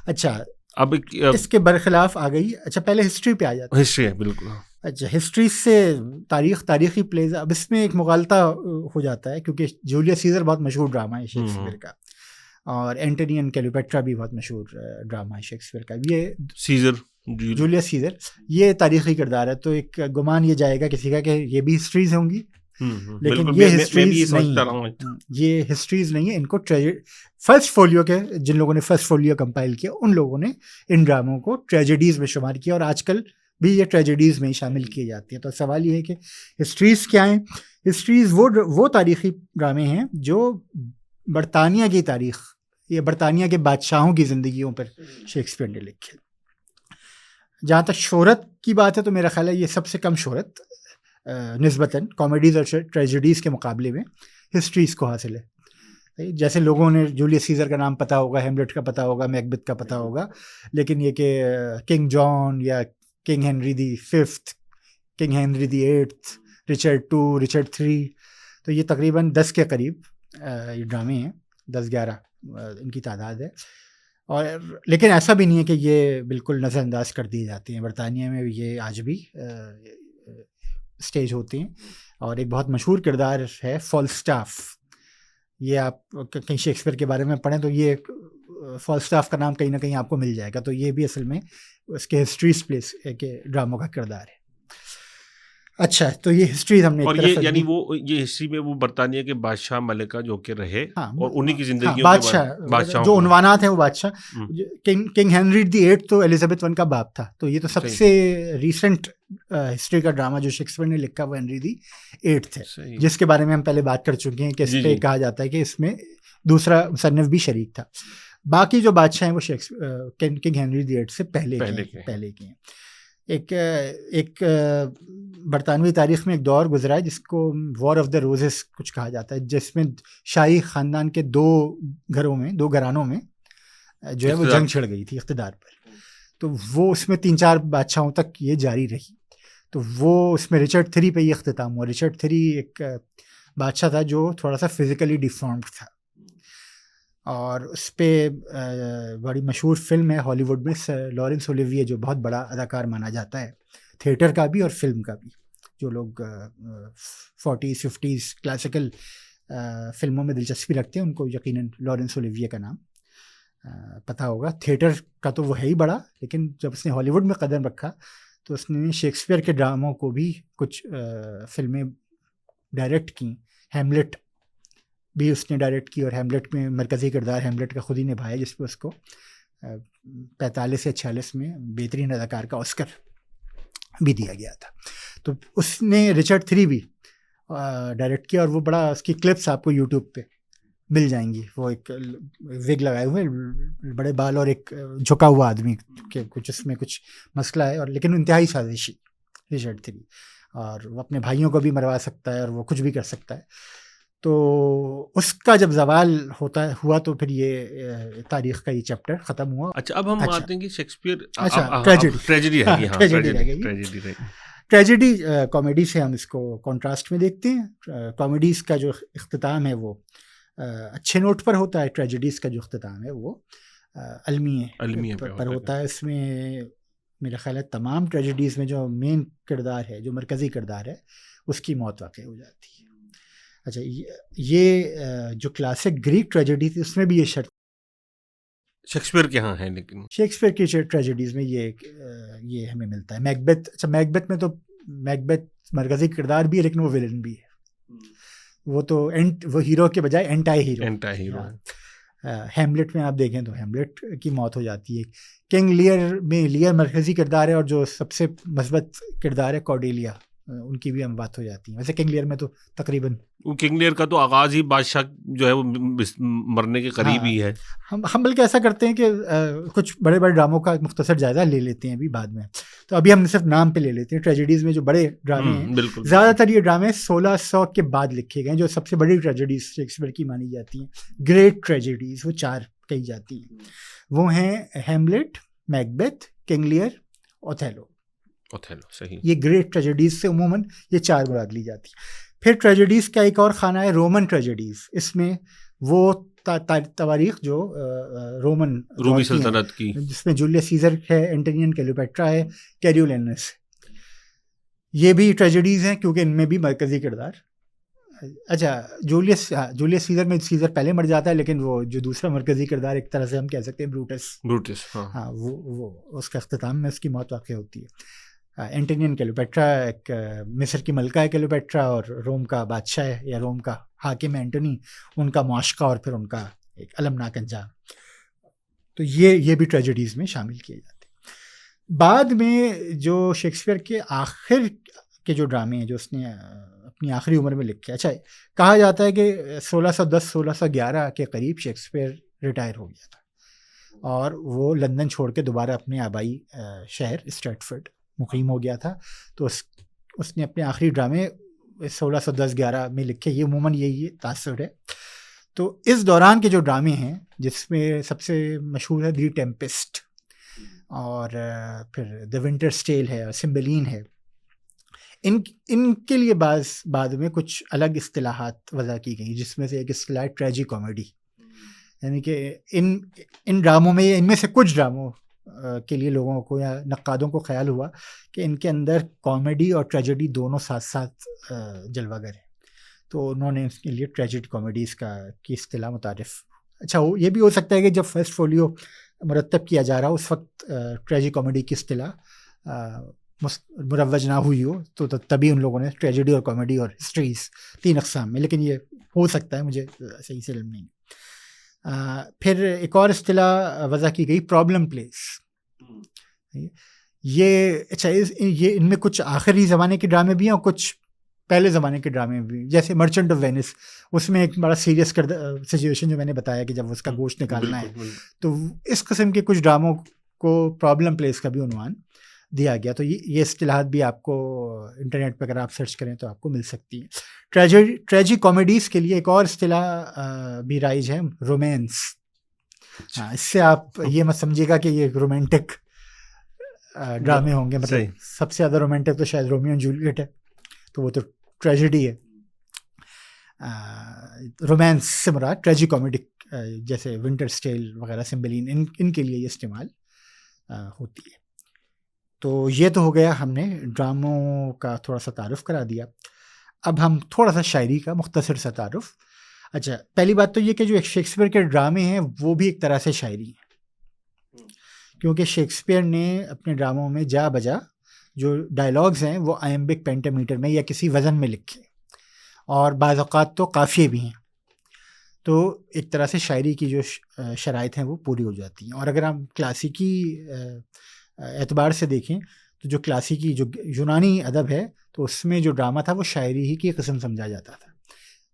اچھا اب اس کے برخلاف آ گئی. اچھا پہلے ہسٹری پہ آ جاتا ہے. ہسٹری ہے بالکل. اچھا ہسٹری سے تاریخی پلیز. اب اس میں ایک مغالطہ ہو جاتا ہے کیونکہ جولیس سیزر بہت مشہور ڈرامہ ہے شیکسپیئر کا، اور اینٹونی اینڈ کلیوپیٹرا بھی بہت مشہور ڈرامہ ہے شیکسپیئر کا. یہ جولیس سیزر یہ تاریخی کردار ہے، تو ایک گمان یہ جائے گا کسی کا کہ یہ بھی ہسٹریز ہوں گی، لیکن یہ ہسٹریز نہیں، یہ ہسٹریز نہیں ہے. ان کو فرسٹ فولیو کے جن لوگوں نے فرسٹ فولیو کمپائل کیا ان لوگوں نے ان ڈراموں کو ٹریجڈیز میں شمار کیا، اور آج کل بھی یہ ٹریجڈیز میں ہی شامل کی جاتی ہیں. تو سوال یہ ہے کہ ہسٹریز کیا ہیں؟ ہسٹریز وہ تاریخی ڈرامے ہیں جو برطانیہ کی تاریخ یا برطانیہ کے بادشاہوں کی زندگیوں پر شیکسپیئر نے لکھے. جہاں تک شہرت کی بات ہے تو میرا خیال ہے یہ سب سے کم شہرت نسبتاً کامیڈیز اور ٹریجڈیز کے مقابلے میں ہسٹریز کو حاصل ہے. جیسے لوگوں نے جولیس سیزر کا نام پتہ ہوگا، ہیملٹ کا پتہ ہوگا، میکبتھ کا پتہ ہوگا، لیکن یہ کہ کنگ جان یا کنگ ہنری دی 5th، کنگ ہنری دی 8th، رچرڈ 2، رچرڈ 3، تو یہ تقریباً 10 کے قریب یہ ڈرامے ہیں، 10-11 ان کی تعداد ہے. اور لیکن ایسا بھی نہیں ہے کہ یہ بالکل نظر انداز کر دیے جاتے ہیں. برطانیہ میں یہ آج بھی اسٹیج ہوتے ہیں. اور ایک بہت مشہور کردار ہے فالسٹاف. یہ آپ کہیں شیکسپیئر کے بارے میں پڑھیں تو یہ فالسٹاف کا نام کہیں نہ کہیں آپ کو مل جائے گا. تو یہ بھی اصل میں اس کے ہسٹریز پلیس کے ڈراموں کا کردار ہے. اچھا تو یہ ہسٹری ہم نے اور یہ یعنی یہ ہسٹری میں وہ برطانیہ کے بادشاہ ملکہ جو کہ رہے اور انہی کی زندگیوں بادشاہ جو عنوانات ہیں وہ بادشاہ. کنگ ہنری دی 8 تو ایلزابتھ 1 کا باپ تھا. تو یہ تو سب سے ریسنٹ ہسٹری کا ڈرامہ جو شیکسپیئر نے لکھا وہ ہنری دی 8 ہے، جس کے بارے میں ہم پہلے بات کر چکے ہیں کہ اس پہ کہا جاتا ہے کہ اس میں دوسرا مصنف بھی شریک تھا. باقی جو بادشاہ ہیں وہ کنگ ہنری دی 8 سے پہلے کے ہیں. ایک برطانوی تاریخ میں ایک دور گزرا ہے جس کو وار آف دا روزز کچھ کہا جاتا ہے، جس میں شاہی خاندان کے 2 گھرانوں میں جو ہے وہ جنگ چھڑ گئی تھی اقتدار پر. تو وہ اس میں 3-4 بادشاہوں تک یہ جاری رہی. تو وہ اس میں رچرڈ 3 پہ یہ اختتام ہوا. رچرڈ 3 ایک بادشاہ تھا جو تھوڑا سا فزیکلی ڈیفارمڈ تھا، اور اس پہ بڑی مشہور فلم ہے ہالی ووڈ میں، لارنس اولیویے جو بہت بڑا اداکار مانا جاتا ہے تھیٹر کا بھی اور فلم کا بھی. جو لوگ 40s 50s کلاسیکل فلموں میں دلچسپی رکھتے ہیں ان کو یقیناً لارنس اولیویے کا نام پتہ ہوگا. تھیٹر کا تو وہ ہے ہی بڑا، لیکن جب اس نے ہالی ووڈ میں قدم رکھا تو اس نے شیکسپیئر کے ڈراموں کو بھی کچھ فلمیں ڈائریکٹ کی. ہیملٹ بھی اس نے ڈائریکٹ کی اور ہیملٹ میں مرکزی کردار ہیملٹ کا خود ہی نبھایا، جس پہ اس کو 45 یا 46 میں بہترین اداکار کا آسکر بھی دیا گیا تھا. تو اس نے رچرڈ 3 بھی ڈائریکٹ کیا، اور وہ بڑا اس کی کلپس آپ کو یوٹیوب پہ مل جائیں گی. وہ ایک وگ لگائے ہوئے بڑے بال اور ایک جھکا ہوا آدمی کہ کچھ اس میں کچھ مسئلہ ہے، اور لیکن انتہائی سازشی رچرڈ 3، اور وہ اپنے بھائیوں کو بھی مروا سکتا ہے اور وہ کچھ بھی کر سکتا ہے. تو اس کا جب زوال ہوا تو پھر یہ تاریخ کا یہ چیپٹر ختم ہوا. اچھا اب ہم آتے ہیں کہ شیکسپیئر ٹریجڈی ٹریجڈی کامیڈی سے ہم اس کو کانٹراسٹ میں دیکھتے ہیں. کامیڈیز کا جو اختتام ہے وہ اچھے نوٹ پر ہوتا ہے، ٹریجڈیز کا جو اختتام ہے وہ المیہ پر ہوتا ہے. اس میں میرا خیال ہے تمام ٹریجڈیز میں جو مین کردار ہے، جو مرکزی کردار ہے، اس کی موت واقع ہو جاتی ہے. اچھا یہ جو کلاسک گریک ٹریجڈی تھی اس میں بھی یہ شرط شیکسپیئر کے ہاں ہے، لیکن شیکسپیئر کی ٹریجڈیز میں یہ ہمیں ملتا ہے. میکبیتھ، اچھا میکبیتھ میں تو میکبیتھ مرکزی کردار بھی ہے لیکن وہ ویلن بھی ہے. وہ تو وہ ہیرو کے بجائے اینٹائی ہیرو. ہیملٹ میں آپ دیکھیں تو ہیملٹ کی موت ہو جاتی ہے. کنگ لیئر میں لیئر مرکزی کردار ہے، اور جو سب سے مثبت کردار ہے کارڈیلیا، ان کی بھی ہم بات ہو جاتی ہیں. ویسے کنگ لیئر میں تو تقریباً کنگ لیئر کا تو آغاز ہی بادشاہ جو ہے وہ مرنے کے قریب ہی ہے. ہم بلکہ ایسا کرتے ہیں کہ کچھ بڑے بڑے ڈراموں کا مختصر جائزہ لے لیتے ہیں ابھی بعد میں. تو ابھی ہم صرف نام پہ لے لیتے ہیں. ٹریجڈیز میں جو بڑے ڈرامے ہیں، زیادہ تر یہ ڈرامے 1600 کے بعد لکھے گئے ہیں. جو سب سے بڑی ٹریجڈیز شیکسپیئر کی مانی جاتی ہیں، گریٹ ٹریجڈیز، وہ 4 کہی جاتی ہیں. وہ ہیں ہیملٹ، میکبیتھ، کنگ لیئر، اوتھیلو. صحیح. یہ گریٹ ٹریجڈیز سے عموماً یہ 4 مراد لی جاتی. پھر ٹریجڈیز کا ایک اور خانہ ہے رومن ٹریجڈیز. اس میں وہ تواریخ جو رومی سلطنت کی، جس میں جولیس سیزر ہے، اینٹونین کلیوپیٹرا ہے، کیریولینس، یہ بھی ٹریجڈیز ہیں کیونکہ ان میں بھی مرکزی کردار. اچھا جولیس سیزر میں سیزر پہلے مر جاتا ہے، لیکن وہ جو دوسرا مرکزی کردار ایک طرح سے ہم کہہ سکتے ہیں بروٹس، ہاں وہ اس کا اختتام میں اس کی موت واقع ہوتی ہے. اینٹونین کلیوپیٹرا ایک مصر کی ملکہ ہے کلیوپیٹرا، اور روم کا بادشاہ ہے یا روم کا حاکم ہے اینٹونی. ان کا معاشقہ اور پھر ان کا ایک المناک انجام. تو یہ بھی ٹریجڈیز میں شامل کیے جاتے ہیں. بعد میں جو شیکسپیئر کے آخر کے جو ڈرامے ہیں جو اس نے اپنی آخری عمر میں لکھے، اچھا کہا جاتا ہے کہ 1610 1611 کے قریب شیکسپیئر ریٹائر ہو گیا تھا، اور وہ لندن چھوڑ کے دوبارہ اپنے آبائی شہر اسٹریٹفرڈ مقیم ہو گیا تھا. تو اس نے اپنے آخری ڈرامے 1610-11 میں لکھے. یہ عموماً یہی تاثر ہے. تو اس دوران کے جو ڈرامے ہیں، جس میں سب سے مشہور ہے دی ٹیمپسٹ، اور پھر دی ونٹرس ٹیل ہے، اور سمبلین ہے، ان کے لیے بعد میں کچھ الگ اصطلاحات وضع کی گئی، جس میں سے ایک اصطلاح ٹریجی کامیڈی. یعنی کہ ان ڈراموں میں، ان میں سے کچھ ڈراموں کے لیے لوگوں کو یا نقادوں کو خیال ہوا کہ ان کے اندر کامیڈی اور ٹریجڈی دونوں ساتھ ساتھ جلوہ گر ہیں. تو انہوں نے اس کے لیے ٹریجڈی کامیڈیز کی اصطلاح متعارف. اچھا یہ بھی ہو سکتا ہے کہ جب فرسٹ فولیو مرتب کیا جا رہا ہو اس وقت ٹریجڈی کامیڈی کی اصطلاح مروج نہ ہوئی ہو، تو تبھی ان لوگوں نے ٹریجڈی اور کامیڈی اور ہسٹریز 3 اقسام میں، لیکن یہ ہو سکتا ہے، مجھے صحیح سے علم نہیں. پھر ایک اور اصطلاح وضع کی گئی پرابلم پلیس. یہ اچھا یہ ان میں کچھ آخری زمانے کے ڈرامے بھی ہیں اور کچھ پہلے زمانے کے ڈرامے بھی، جیسے مرچنٹ آف وینس. اس میں ایک بڑا سیریس سچویشن جو میں نے بتایا کہ جب اس کا گوشت نکالنا ہے، تو اس قسم کے کچھ ڈراموں کو پرابلم پلیس کا بھی عنوان دیا گیا. تو یہ اصطلاحات بھی آپ کو انٹرنیٹ پہ اگر آپ سرچ کریں تو آپ کو مل سکتی ہیں. ٹریجی کامیڈیز کے لیے ایک اور اصطلاح بھی رائج ہے، رومانس. ہاں، اس سے آپ یہ مت سمجھیے گا کہ یہ رومانٹک ڈرامے ہوں گے. مطلب سب سے زیادہ رومانٹک تو شاید رومیو اینڈ جولیٹ ہے، تو وہ تو ٹریجڈی ہے. رومانس سے مراد ٹریجی جیسے ونٹر اسٹیل وغیرہ سمبلین ان کے لیے یہ استعمال ہوتی ہے. تو یہ تو ہو گیا, ہم نے ڈراموں کا تھوڑا سا تعارف کرا دیا. اب ہم تھوڑا سا شاعری کا مختصر سا تعارف. اچھا, پہلی بات تو یہ کہ جو شیکسپیئر کے ڈرامے ہیں وہ بھی ایک طرح سے شاعری ہیں, کیونکہ شیکسپیئر نے اپنے ڈراموں میں جا بجا جو ڈائلاگز ہیں وہ آئمبک پینٹامیٹر میں یا کسی وزن میں لکھے, اور بعض اوقات تو قافیے بھی ہیں. تو ایک طرح سے شاعری کی جو شرائط ہیں وہ پوری ہو جاتی ہیں. اور اگر ہم کلاسیکی اعتبار سے دیکھیں تو جو کلاسیکی جو یونانی ادب ہے تو اس میں جو ڈرامہ تھا وہ شاعری ہی کی قسم سمجھا جاتا تھا.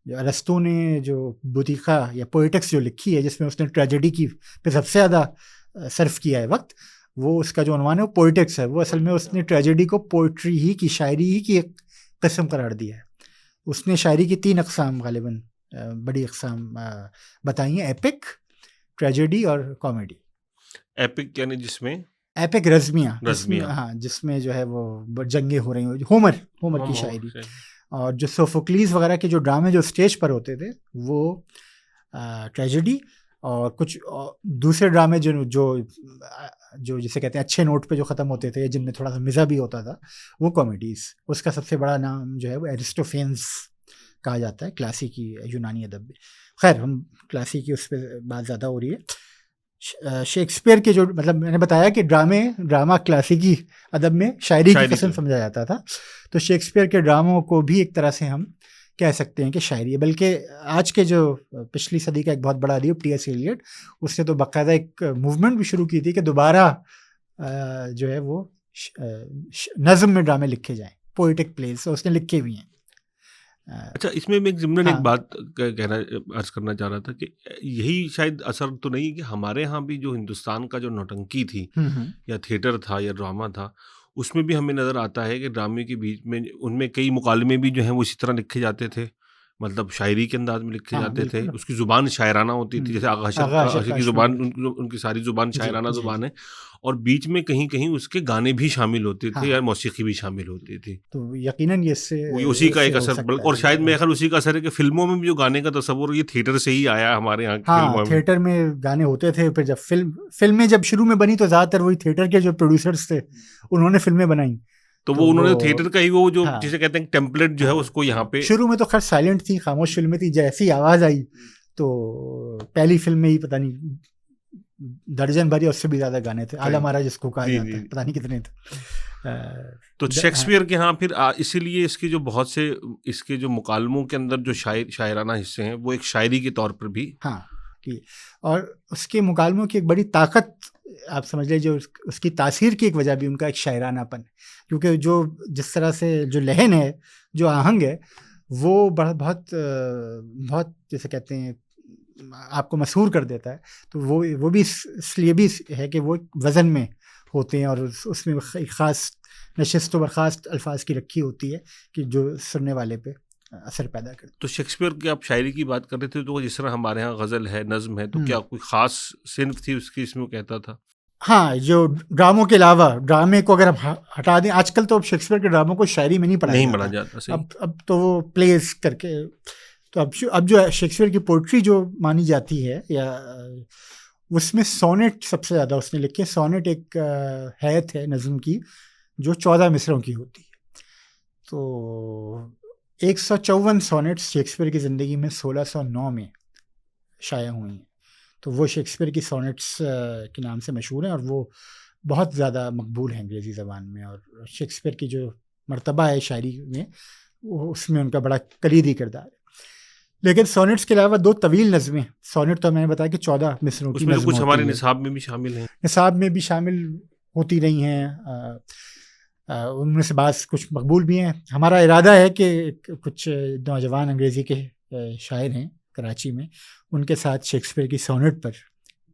جو ارسطو نے جو بوتیقا یا پوئٹکس جو لکھی ہے جس میں اس نے ٹریجڈی کی پہ سب سے زیادہ صرف کیا ہے وقت, وہ اس کا جو عنوان ہے وہ پوئٹکس ہے. وہ اصل میں اس نے ٹریجڈی کو پوئٹری ہی کی, شاعری ہی کی ایک قسم قرار دیا ہے. اس نے شاعری کی 3 اقسام غالباً بڑی اقسام بتائی ہیں, ایپک, ٹریجڈی اور کامیڈی. ایپک یعنی جس میں ایپک رزمیہ, ہاں, جس میں جو ہے وہ جنگیں ہو رہی ہوں, ہومر کی شاعری. اور جو سوفوکلیز وغیرہ کے جو ڈرامے جو اسٹیج پر ہوتے تھے وہ ٹریجڈی, اور کچھ دوسرے ڈرامے جو جسے کہتے ہیں اچھے نوٹ پہ جو ختم ہوتے تھے جن میں تھوڑا سا مزہ بھی ہوتا تھا وہ کامیڈیز. اس کا سب سے بڑا نام جو ہے وہ ایرسٹوفینز کہا جاتا ہے کلاسیکی یونانی ادب میں. خیر, ہم کلاسیکی اس پہ بات زیادہ ہو رہی ہے. شیکسپیئر کے جو مطلب میں نے بتایا کہ ڈرامہ کلاسیکی ادب میں شاعری کی قسم سمجھا جاتا تھا, تو شیکسپیئر کے ڈراموں کو بھی ایک طرح سے ہم کہہ سکتے ہیں کہ شاعری ہے. بلکہ آج کے جو پچھلی صدی کا ایک بہت بڑا ادیب ٹی ایس ایلیٹ, اس نے تو باقاعدہ ایک موومنٹ بھی شروع کی تھی کہ دوبارہ جو ہے وہ نظم میں ڈرامے لکھے جائیں, پوئٹک پلیز, اس نے لکھے بھی ہیں. اچھا, اس میں ایک ضمن ایک بات عرض کرنا چاہ رہا تھا کہ یہی شاید اثر تو نہیں کہ ہمارے ہاں بھی جو ہندوستان کا جو نوٹنکی تھی یا تھیٹر تھا یا ڈرامہ تھا, اس میں بھی ہمیں نظر آتا ہے کہ ڈرامے کے بیچ میں ان میں کئی مکالمے بھی جو ہیں وہ اسی طرح لکھے جاتے تھے, مطلب شاعری کے انداز میں لکھے جاتے تھے. اس کی زبان شاعرانہ ہوتی تھی, جیسے آغا اشرف کی زبان, ان کی ساری زبان شاعرانہ زبان ہے, اور بیچ میں کہیں کہیں اس کے گانے بھی شامل ہوتے تھے یا موسیقی بھی شامل ہوتی تھی. تو یقیناً یہ اسی کا ایک اثر, اور شاید میرے خیال اسی کا اثر ہے کہ فلموں میں بھی جو گانے کا تصور یہ تھیٹر سے ہی آیا ہمارے یہاں. ہاں, تھیٹر میں گانے ہوتے تھے, پھر جب فلمیں جب شروع میں بنی تو زیادہ تر وہی تھیٹر کے جو پروڈیوسرز تھے انہوں نے فلمیں بنائیں, تو وہ انہوں نے تھیٹر کا ہی وہ جو جسے کہتے ہیں ٹیمپلیٹ جو ہے اس کو یہاں پہ. شروع میں تو خیر سائلنٹ تھی, خاموش فلمیں تھی, جیسی آواز آئی تو پہلی فلم میں ہی پتہ نہیں درجن بھر یا اس سے بھی زیادہ گانے تھے. اعلیٰ مہارا جس کو کہا جاتا ہے, پتہ نہیں کتنے تھے. تو شیکسپیئر کے ہاں پھر اسی لیے اس کے جو بہت سے اس کے جو مکالموں کے اندر جو شاعرانہ حصے ہیں وہ ایک شاعری کے طور پر بھی. ہاں, اور اس کے مکالموں کی ایک بڑی طاقت آپ سمجھ لیجیے, اس کی تاثیر کی ایک وجہ بھی ان کا ایک شاعرانہ پن, کیونکہ جو جس طرح سے جو لہن ہے, جو آہنگ ہے, وہ بہت بہت جیسے کہتے ہیں آپ کو مسحور کر دیتا ہے. تو وہ بھی اس لیے بھی ہے کہ وہ ایک وزن میں ہوتے ہیں, اور اس میں ایک خاص نشست و برخاست الفاظ کی رکھی ہوتی ہے کہ جو سننے والے پہ اثر پیدا کرتے. تو شیکسپیئر کی آپ شاعری کی بات کر رہے تھے, تو جس طرح ہمارے ہاں غزل ہے, نظم ہے, تو کیا کوئی خاص صنف تھی اس کی اس میں کہتا تھا؟ ہاں, جو ڈراموں کے علاوہ, ڈرامے کو اگر ہم ہٹا دیں, آج کل تو اب شیکسپیئر کے ڈراموں کو شاعری میں نہیں پڑھا جاتا. اب تو وہ پلیز کر کے, تو اب جو شیکسپیئر کی پوئٹری جو مانی جاتی ہے یا اس میں سونیٹ سب سے زیادہ اس نے لکھے. سونیٹ ایک حیت ہے نظم کی جو 14 مصروں کی ہوتی ہے. تو 154 سونیٹس شیکسپیئر کی زندگی میں 1609 میں شائع ہوئی ہیں. تو وہ شیکسپیئر کی سونیٹس کے نام سے مشہور ہیں, اور وہ بہت زیادہ مقبول ہیں انگریزی زبان میں. اور شیکسپیئر کی جو مرتبہ ہے شاعری میں, اس میں ان کا بڑا کلیدی کردار ہے. لیکن سونیٹس کے علاوہ 2 طویل نظمیں, سونیٹ تو میں نے بتایا کہ 14 مصروں کی نظم, کچھ ہمارے نصاب میں بھی شامل ہیں, نصاب میں بھی شامل ہوتی رہی ہیں. ان میں سے بعض کچھ مقبول بھی ہیں. ہمارا ارادہ ہے کہ کچھ نوجوان انگریزی کے شاعر ہیں کراچی میں, ان کے ساتھ شیکسپیئر کی سونیٹ پر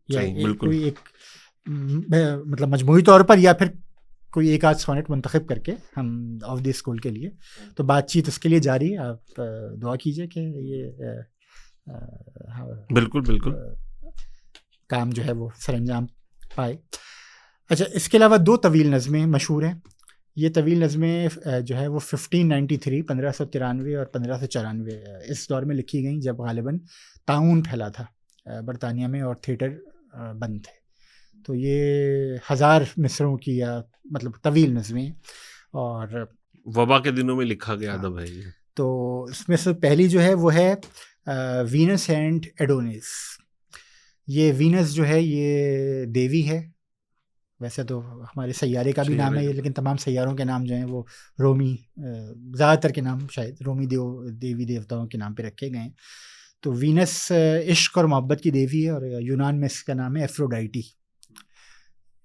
یا کوئی ایک مطلب مجموعی طور پر یا پھر کوئی ایک آدھ سونیٹ منتخب کر کے ہم آف دی اسکول کے لیے, تو بات چیت اس کے لیے جاری ہے. آپ دعا کیجئے کہ یہ بالکل کام جو ہے وہ سر انجام پائے. اچھا, اس کے علاوہ 2 طویل نظمیں مشہور ہیں. یہ طویل نظمیں جو ہے وہ 1593 1593 اور 1594 اس دور میں لکھی گئیں جب غالباً طاعون پھیلا تھا برطانیہ میں اور تھیٹر بند تھے. تو یہ 1000 مصرعوں کی یا مطلب طویل نظمیں اور وبا کے دنوں میں لکھا گیا ادب ہے یہ. تو اس میں سے پہلی جو ہے وہ ہے وینس اینڈ ایڈونیس. یہ وینس جو ہے یہ دیوی ہے، ویسے تو ہمارے سیارے کا بھی نام ہے یہ، لیکن تمام سیاروں کے نام جو ہیں وہ رومی، زیادہ تر کے نام شاید رومی دیوی دیوتاؤں کے نام پہ رکھے گئے ہیں. تو وینس عشق اور محبت کی دیوی ہے، اور یونان میں اس کا نام ہے ایفروڈائٹی.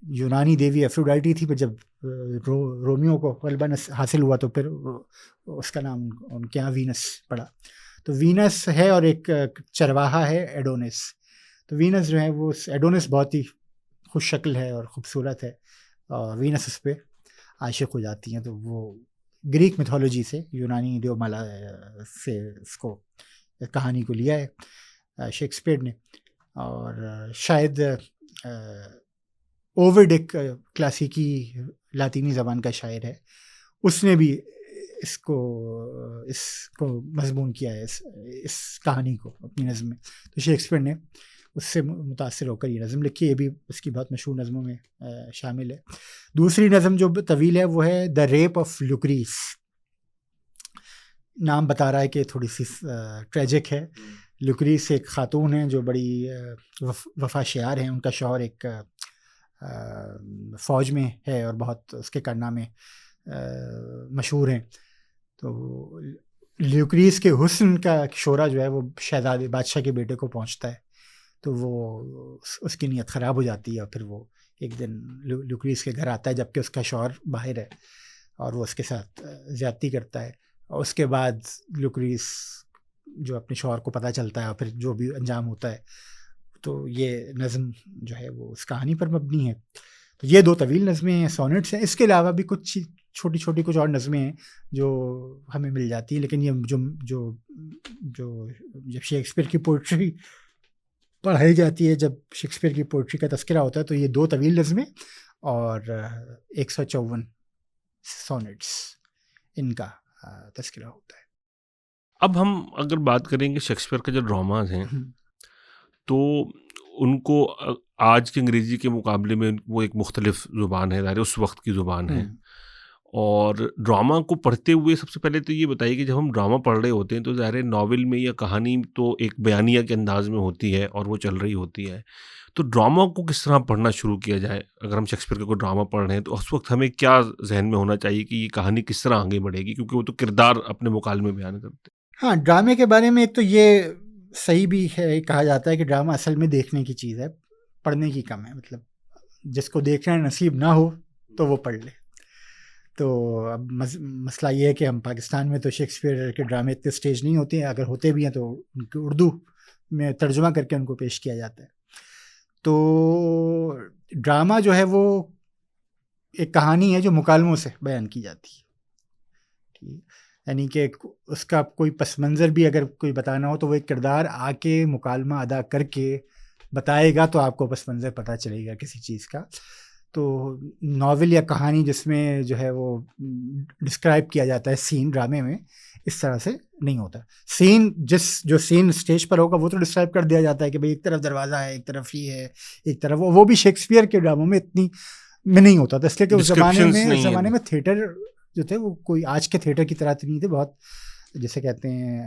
یونانی دیوی ایفروڈائٹی تھی، پھر جب رومیوں کو غلبہ حاصل ہوا تو پھر اس کا نام ان کے یہاں وینس پڑا. تو وینس ہے، اور ایک چرواہا ہے ایڈونس. تو وینس جو ہے وہ ایڈونس بہت ہی خوش شکل ہے اور خوبصورت ہے، اور وینس اس پہ عاشق ہو جاتی ہیں. تو وہ گریک میتھولوجی سے، یونانی دیومالا سے اس کو کہانی کو لیا ہے شیکسپیئر نے. اور شاید اووڈ ایک کلاسیکی لاطینی زبان کا شاعر ہے، اس نے بھی اس کو مضمون کیا ہے اس کہانی کو اپنی نظم میں. تو شیکسپیئر نے اس سے متاثر ہو کر یہ نظم لکھی، یہ بھی اس کی بہت مشہور نظموں میں شامل ہے. دوسری نظم جو طویل ہے وہ ہے دا ریپ آف لوکریس. نام بتا رہا ہے کہ تھوڑی سی ٹریجک ہے. لوکریس ایک خاتون ہیں جو بڑی وفا شعار ہیں. ان کا شوہر ایک فوج میں ہے اور بہت اس کے کارنامے مشہور ہیں. تو لیوکریس کے حسن کا شعرا جو ہے وہ شہزادے بادشاہ کے بیٹے کو پہنچتا ہے، تو وہ اس کی نیت خراب ہو جاتی ہے، اور پھر وہ ایک دن لیوکریس کے گھر آتا ہے جبکہ اس کا شوہر باہر ہے، اور وہ اس کے ساتھ زیادتی کرتا ہے. اور اس کے بعد لیوکریس جو اپنے شوہر کو پتہ چلتا ہے، اور پھر جو بھی انجام ہوتا ہے. تو یہ نظم جو ہے وہ اس کہانی پر مبنی ہے. تو یہ 2 طویل نظمیں ہیں، سونٹس ہیں. اس کے علاوہ بھی کچھ چھوٹی چھوٹی کچھ اور نظمیں ہیں جو ہمیں مل جاتی ہیں، لیکن یہ جو جب شیکسپیئر کی پوئٹری پڑھائی جاتی ہے، جب شیکسپیئر کی پوئٹری کا تذکرہ ہوتا ہے، تو یہ 2 طویل نظمیں اور 154 سونٹس ان کا تذکرہ ہوتا ہے. اب ہم اگر بات کریں گے شیکسپیئر کے جو ڈراماز ہیں تو ان کو آج کے انگریزی کے مقابلے میں وہ ایک مختلف زبان ہے، ظاہر اس وقت کی زبان ہے. اور ڈرامہ کو پڑھتے ہوئے سب سے پہلے تو یہ بتائیے کہ جب ہم ڈرامہ پڑھ رہے ہوتے ہیں تو ظاہر ناول میں یا کہانی تو ایک بیانیہ کے انداز میں ہوتی ہے اور وہ چل رہی ہوتی ہے. تو ڈرامہ کو کس طرح پڑھنا شروع کیا جائے؟ اگر ہم شیکسپیئر کا کوئی ڈرامہ پڑھ رہے ہیں تو اس وقت ہمیں کیا ذہن میں ہونا چاہیے کہ یہ کہانی کس طرح آگے بڑھے گی، کیونکہ وہ تو کردار اپنے مکالمے بیان کرتے ہیں. ہاں، ڈرامے کے بارے میں ایک تو یہ صحیح بھی ہے، کہا جاتا ہے کہ ڈرامہ اصل میں دیکھنے کی چیز ہے، پڑھنے کی کم ہے. مطلب جس کو دیکھنا نصیب نہ ہو تو وہ پڑھ لے. تو اب مسئلہ یہ ہے کہ ہم پاکستان میں تو شیکسپیئر کے ڈرامے اتنے اسٹیج نہیں ہوتے ہیں، اگر ہوتے بھی ہیں تو ان کو اردو میں ترجمہ کر کے ان کو پیش کیا جاتا ہے. تو ڈرامہ جو ہے وہ ایک کہانی ہے جو مکالموں سے بیان کی جاتی ہے. یعنی کہ اس کا کوئی پس منظر بھی اگر کوئی بتانا ہو تو وہ ایک کردار آ کے مکالمہ ادا کر کے بتائے گا تو آپ کو پس منظر پتہ چلے گا کسی چیز کا. تو ناول یا کہانی جس میں جو ہے وہ ڈسکرائب کیا جاتا ہے سین، ڈرامے میں اس طرح سے نہیں ہوتا. سین جو سین اسٹیج پر ہوگا وہ تو ڈسکرائب کر دیا جاتا ہے کہ بھئی ایک طرف دروازہ ہے، ایک طرف یہ ہے، ایک طرف وہ بھی شیکسپیئر کے ڈراموں میں اتنی میں نہیں ہوتا تھا، اس لیے کہ اس زمانے میں تھیٹر جو تھے وہ کوئی آج کے تھیٹر کی طرح نہیں تھے، بہت جیسے کہتے ہیں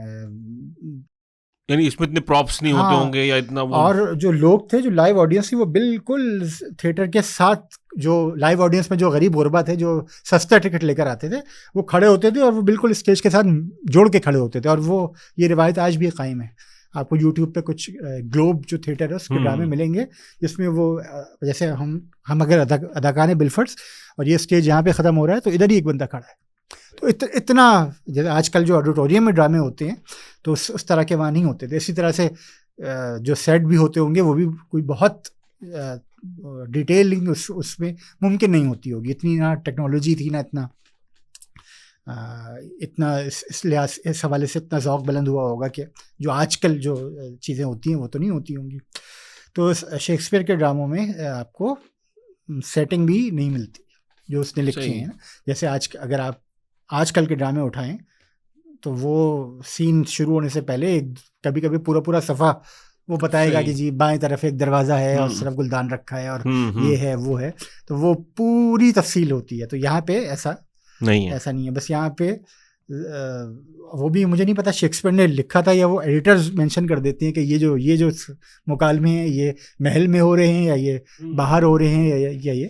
یعنی اس میں اتنے پراپس نہیں ہوتے ہوں گے یا اتنا وہ. اور جو لوگ تھے جو لائیو آڈینس تھی وہ بالکل تھیٹر کے ساتھ، جو لائیو آڈینس میں جو غریب غربا تھے جو سستا ٹکٹ لے کر آتے تھے وہ کھڑے ہوتے تھے اور وہ بالکل اسٹیج کے ساتھ جوڑ کے کھڑے ہوتے تھے. اور وہ یہ روایت آج بھی قائم ہے. آپ کو یوٹیوب پہ کچھ گلوب جو تھیٹر ہے اس کے ڈرامے ملیں گے جس میں وہ جیسے ہم اگر اداکار ہیں بالفرض اور یہ اسٹیج یہاں پہ ختم ہو رہا ہے تو ادھر ہی ایک بندہ کھڑا ہے. تو اتنا جیسے آج کل جو آڈیٹوریم میں ڈرامے ہوتے ہیں تو اس طرح کے وہاں نہیں ہوتے تھے. اسی طرح سے جو سیٹ بھی ہوتے ہوں گے وہ بھی کوئی بہت ڈیٹیلنگ اس میں ممکن نہیں ہوتی ہوگی. اتنی نہ ٹیکنالوجی تھی، نہ اتنا اس لحاظ اس حوالے سے اتنا ذوق بلند ہوا ہوگا کہ جو آج کل جو چیزیں ہوتی ہیں وہ تو نہیں ہوتی ہوں گی. تو شیکسپیئر کے ڈراموں میں آپ کو سیٹنگ بھی نہیں ملتی جو اس نے لکھی ہیں. جیسے اگر آپ آج کل کے ڈرامے اٹھائیں تو وہ سین شروع ہونے سے پہلے کبھی کبھی پورا صفحہ وہ بتائے گا صحیح. کہ جی بائیں طرف ایک دروازہ ہے اور صرف گلدان رکھا ہے اور یہ ہے وہ ہے، تو وہ پوری تفصیل ہوتی ہے. تو یہاں پہ ایسا نہیں ہے. بس یہاں پہ وہ بھی مجھے نہیں پتا شیکسپیئر نے لکھا تھا یا وہ ایڈیٹرز مینشن کر دیتے ہیں کہ یہ جو مکالمے ہیں یہ محل میں ہو رہے ہیں یا یہ باہر ہو رہے ہیں یا یہ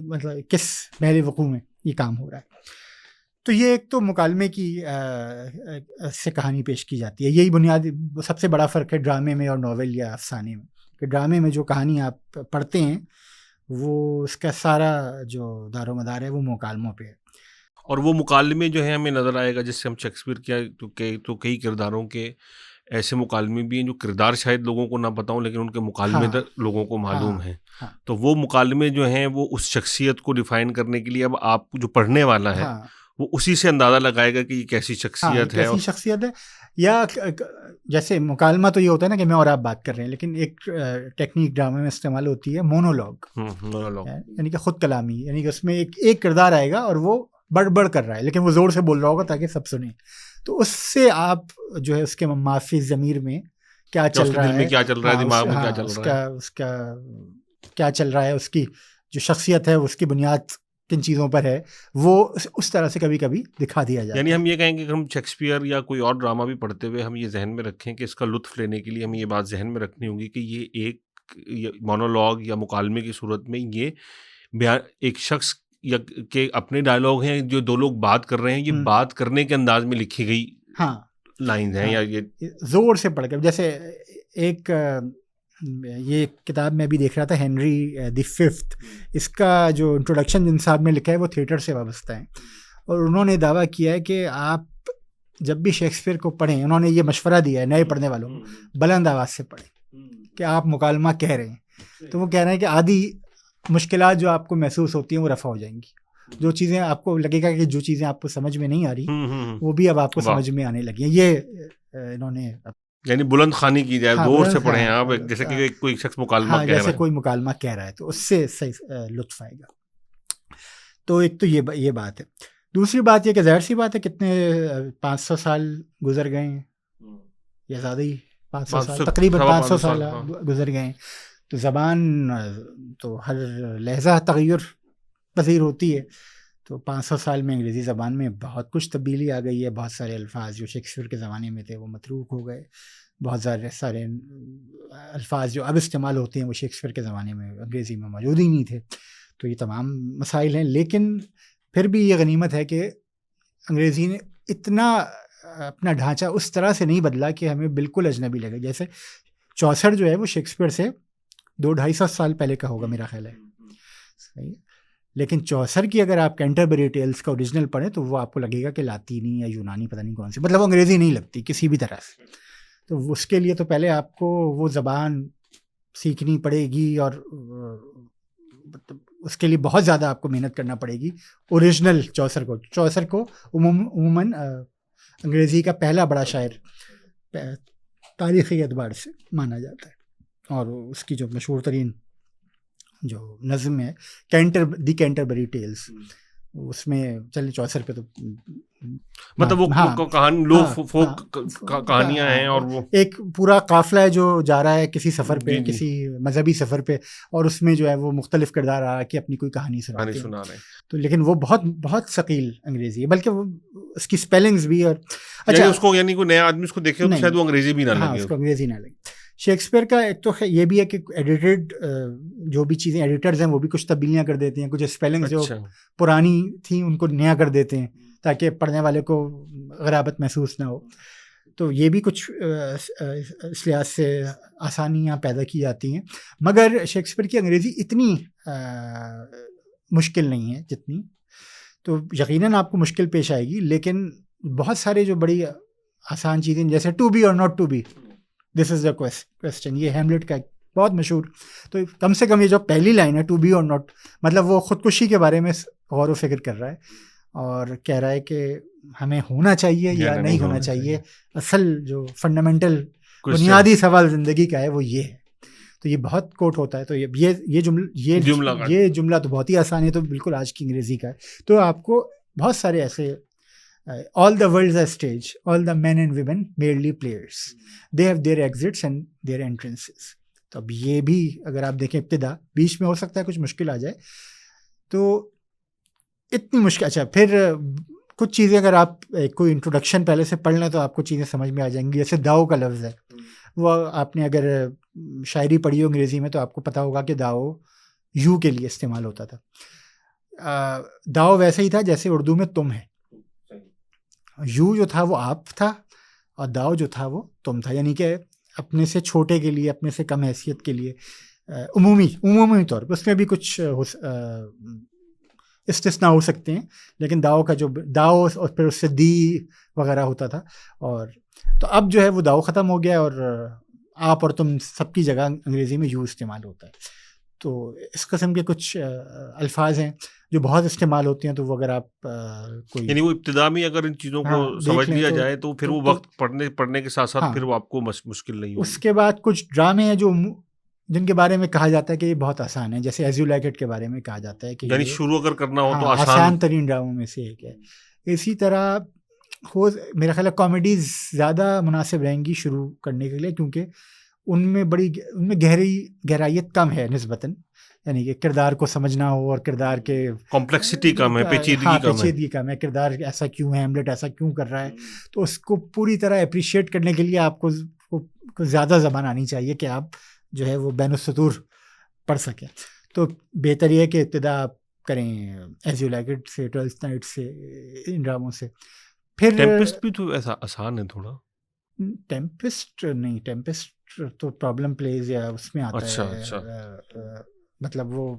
مطلب کس محل وقوع میں یہ کام ہو رہا ہے. تو یہ ایک تو مکالمے کی سے کہانی پیش کی جاتی ہے. یہی بنیادی سب سے بڑا فرق ہے ڈرامے میں اور ناول یا افسانے میں، کہ ڈرامے میں جو کہانی آپ پڑھتے ہیں وہ اس کا سارا جو دار و مدار ہے وہ مکالموں پہ ہے. اور وہ مکالمے جو ہیں ہمیں نظر آئے گا جس سے ہم شیکسپیئر کیا تو کئی کرداروں کے ایسے مکالمے بھی ہیں جو کردار شاید لوگوں کو نہ پتا ہوں لیکن ان کے مکالمے لوگوں کو معلوم ہیں. تو وہ مکالمے جو ہیں وہ اس شخصیت کو ڈیفائن کرنے کے لیے اب آپ جو پڑھنے والا ہے وہ اسی سے اندازہ لگائے گا کہ یہ کیسی شخصیت ہے. کیسی شخصیت ہے. یا جیسے مکالمہ تو یہ ہوتا ہے نا کہ میں اور آپ بات کر رہے ہیں، لیکن ایک ٹیکنیک ڈرامے میں استعمال ہوتی ہے مونولوگ، یعنی کہ خود کلامی، یعنی کہ اس میں ایک کردار آئے گا اور وہ بڑھ کر رہا ہے لیکن وہ زور سے بول رہا ہوگا تاکہ سب سنیں. تو اس سے آپ جو ہے اس کے مافی ضمیر میں کیا چل رہا ہے، کیا چل رہا ہے، دماغ میں کیا چل رہا ہے، اس کا کیا چل رہا ہے، اس کی جو شخصیت ہے اس کی بنیاد کن چیزوں پر ہے، وہ اس طرح سے کبھی کبھی دکھا دیا جاتا ہے. یعنی ہم یہ کہیں گے کہ ہم شیکسپیئر یا کوئی اور ڈرامہ بھی پڑھتے ہوئے ہم یہ ذہن میں رکھیں کہ اس کا لطف لینے کے لیے ہمیں یہ بات ذہن میں رکھنی ہوگی کہ یہ ایک مونولوگ یا مکالمے کی صورت میں یہ ایک شخص یا کہ اپنے ڈائلاگ ہیں جو دو لوگ بات کر رہے ہیں، یہ بات کرنے کے انداز میں لکھی گئی لائنز ہیں، یا یہ زور سے پڑھ کر. جیسے ایک یہ کتاب میں بھی دیکھ رہا تھا ہنری دی ففتھ، اس کا جو انٹروڈکشن جن صاحب نے لکھا ہے وہ تھیٹر سے وابستہ ہیں، اور انہوں نے دعویٰ کیا ہے کہ آپ جب بھی شیکسپیئر کو پڑھیں، انہوں نے یہ مشورہ دیا ہے نئے پڑھنے والوں کو بلند آواز سے پڑھیں کہ آپ مکالمہ کہہ رہے ہیں تو وہ کہہ رہے ہیں کہ آدھی مشکلات جو آپ کو محسوس ہوتی ہیں وہ رفع ہو جائیں گی. جو چیزیں آپ کو لگے گا کہ جو چیزیں آپ کو سمجھ میں نہیں آ رہی وہ بھی اب آپ کو سمجھ میں آنے لگی ہیں. یہ انہوں نے یعنی بلند خوانی کی جائے، زور سے پڑھیں آپ، جیسے کہ کوئی شخص مکالمہ کہہ رہا ہے، جیسے کوئی مکالمہ کہہ رہا ہے تو اس سے صحیح لطف آئے گا. تو ایک تو یہ بات ہے. دوسری بات یہ کہ ظاہر سی بات ہے کتنے 500 سال گزر گئے ہیں یا زیادہ ہی، 500 سال تقریباً 500 سال گزر گئے ہیں. تو زبان تو ہر لہجہ تغیر پذیر ہوتی ہے. تو 500 سال میں انگریزی زبان میں بہت کچھ تبدیلی آ گئی ہے. بہت سارے الفاظ جو شیکسپیئر کے زمانے میں تھے وہ متروک ہو گئے. بہت سارے الفاظ جو اب استعمال ہوتے ہیں وہ شیکسپیئر کے زمانے میں انگریزی میں موجود ہی نہیں تھے. تو یہ تمام مسائل ہیں، لیکن پھر بھی یہ غنیمت ہے کہ انگریزی نے اتنا اپنا ڈھانچہ اس طرح سے نہیں بدلا کہ ہمیں بالکل اجنبی لگے. جیسے چوسر جو ہے وہ شیکسپیئر سے 200-250 سال پہلے کا ہوگا میرا خیال ہے، صحیح. لیکن چوسر کی اگر آپ کینٹربری ٹیلز کا اوریجنل پڑھیں تو وہ آپ کو لگے گا کہ لاطینی یا یونانی پتہ نہیں کون سی، مطلب وہ انگریزی نہیں لگتی کسی بھی طرح سے. تو اس کے لیے تو پہلے آپ کو وہ زبان سیکھنی پڑے گی اور اس کے لیے بہت زیادہ آپ کو محنت کرنا پڑے گی. اوریجنل چوسر کو عموماً انگریزی کا پہلا بڑا شاعر تاریخی اعتبار سے مانا جاتا ہے. اور اس کی جو مشہور ترین جو نظم ہے دی کینٹربری ٹیلز، اس میں چلے چوسر پہ تو مطلب وہ کہانیاں ہیں اور وہ ایک پورا قافلہ ہے جو جا رہا ہے کسی سفر پہ، کسی مذہبی سفر پہ، اور اس میں جو ہے وہ مختلف کردار آ کہ اپنی کوئی کہانی سنا رہے ہیں. تو لیکن وہ بہت بہت ثقیل انگریزی ہے، بلکہ وہ اس کی اسپیلنگز بھی. اور اچھا اس کو یعنی کوئی نیا آدمی اس کو دیکھے تو شاید وہ انگریزی بھی نہ لگے، اس کو انگریزی نہ لگے. شیکسپیئر کا ایک تو یہ بھی ہے کہ ایڈیٹڈ جو بھی چیزیں ایڈیٹرز ہیں وہ بھی کچھ تبدیلیاں کر دیتے ہیں، کچھ اسپیلنگز جو پرانی تھیں ان کو نیا کر دیتے ہیں تاکہ پڑھنے والے کو غرابت محسوس نہ ہو. تو یہ بھی کچھ اس لحاظ سے آسانیاں پیدا کی جاتی ہیں. مگر شیکسپیئر کی انگریزی اتنی مشکل نہیں ہے جتنی، تو یقیناً آپ کو مشکل پیش آئے گی، لیکن بہت سارے جو بڑی آسان چیزیں جیسے ٹو بی اور not to be, this is the question, یہ ہیملیٹ کا بہت مشہور. تو کم سے کم یہ جو پہلی لائن ہے ٹو بی اور ناٹ، مطلب وہ خودکشی کے بارے میں غور و فکر کر رہا ہے اور کہہ رہا ہے کہ ہمیں ہونا چاہیے یا نہیں ہونا چاہیے. اصل جو فنڈامنٹل بنیادی سوال زندگی کا ہے وہ یہ ہے. تو یہ بہت کوٹ ہوتا ہے. تو یہ جملہ تو بہت ہی آسان ہے، تو بالکل آج کی انگریزی کا ہے. تو آپ کو بہت سارے ایسے all the world's a stage, all the men and women merely players, they have their exits and their entrances. تو اب یہ بھی اگر آپ دیکھیں ابتدا بیچ میں ہو سکتا ہے کچھ مشکل آ جائے, تو اتنی مشکل. اچھا پھر کچھ چیزیں اگر آپ کوئی انٹروڈکشن پہلے سے پڑھ لیں تو آپ کو چیزیں سمجھ میں آ جائیں گی. جیسے داؤ کا لفظ ہے, وہ آپ نے اگر شاعری پڑھی ہو انگریزی میں تو آپ کو پتہ ہوگا کہ داؤ یو کے لیے استعمال ہوتا تھا. داؤ ویسے ہی تھا جیسے اردو میں تم ہے. یو جو تھا وہ آپ تھا اور داؤ جو تھا وہ تم تھا, یعنی کہ اپنے سے چھوٹے کے لیے, اپنے سے کم حیثیت کے لیے, عمومی طور پہ. اس میں بھی کچھ استثناء ہو سکتے ہیں, لیکن داؤ کا جو داؤ اور پھر اس سے دی وغیرہ ہوتا تھا. اور تو اب جو ہے وہ داؤ ختم ہو گیا اور آپ اور تم سب کی جگہ انگریزی میں یو استعمال ہوتا ہے. تو اس قسم کے کچھ الفاظ ہیں جو بہت استعمال ہوتے ہیں, تو وہ اگر آپ کوئی یعنی وہ ابتدا میں اگر ان چیزوں کو سمجھ لیا جائے تو پھر وہ وقت پڑھنے کے ساتھ ساتھ پھر وہ آپ کو مشکل نہیں ہوگی. اس کے بعد کچھ ڈرامے ہیں جن کے بارے میں کہا جاتا ہے کہ یہ بہت آسان ہے, جیسے ایز یو لائک اٹ کے بارے میں کہا جاتا ہے کہ یعنی شروع اگر کرنا ہو تو آسان ترین ڈراموں میں سے ایک ہے. اسی طرح میرا خیال ہے کامیڈیز زیادہ مناسب رہیں گی شروع کرنے کے لیے, کیونکہ ان میں گہرائیت کم ہے نسبتاً, یعنی کہ کردار کو سمجھنا ہو اور کردار کے کمپلیکسٹی کم ہے, پیچیدگی کم ہے, کردار ایسا کیوں ہے, ہیملیٹ ایسا کیوں کر رہا ہے, تو اس کو پوری طرح اپریشیٹ کرنے کے لیے آپ کو زیادہ زبان آنی چاہیے کہ آپ جو ہے وہ بین السطور پڑھ سکیں. تو بہتر یہ ہے کہ ابتدا آپ کریں ایز یو لائک اٹ سے, 12th نائٹ سے, ان ڈراموں سے. پھر ٹیمپسٹ بھی تو ایسا آسان ہے تھوڑا. ٹیمپسٹ نہیں, ٹیمپسٹ تو پرابلم پلیز یا اس میں آتا ہے, مطلب وہ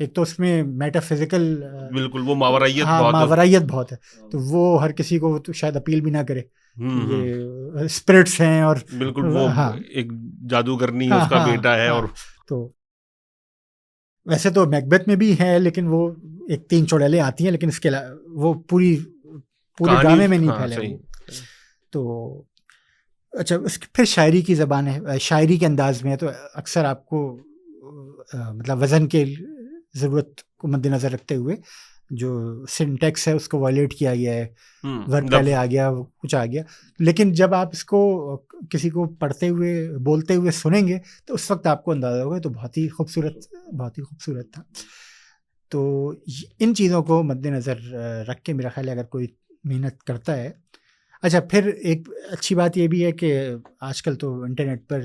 ایک تو اس میں میٹا فزیکل بالکل وہ ماورائیت بہت ہے, تو وہ ہر کسی کو تو شاید اپیل بھی نہ کرے. یہ اسپرٹس ہیں اور بالکل وہ ایک جادوگرنی ہے, اس کا بیٹا ہے. اور تو ویسے تو میکبیتھ میں بھی ہے, لیکن وہ ایک 3 چڑیلیں آتی ہیں, لیکن اس کے وہ پورے ڈرامے میں نہیں پھیلے. تو اچھا پھر شاعری کی زبان ہے, شاعری کے انداز میں ہے, تو اکثر آپ کو مطلب وزن کے ضرورت کو مد نظر رکھتے ہوئے جو سنٹیکس ہے اس کو وائلیٹ کیا گیا ہے, ورب پہلے آ گیا, کچھ آ گیا. لیکن جب آپ اس کو کسی کو پڑھتے ہوئے بولتے ہوئے سنیں گے تو اس وقت آپ کو اندازہ ہوگا تو بہت ہی خوبصورت تھا. تو ان چیزوں کو مد نظر رکھ کے میرا خیال ہے اگر کوئی محنت کرتا ہے. اچھا پھر ایک اچھی بات یہ بھی ہے کہ آج کل تو انٹرنیٹ پر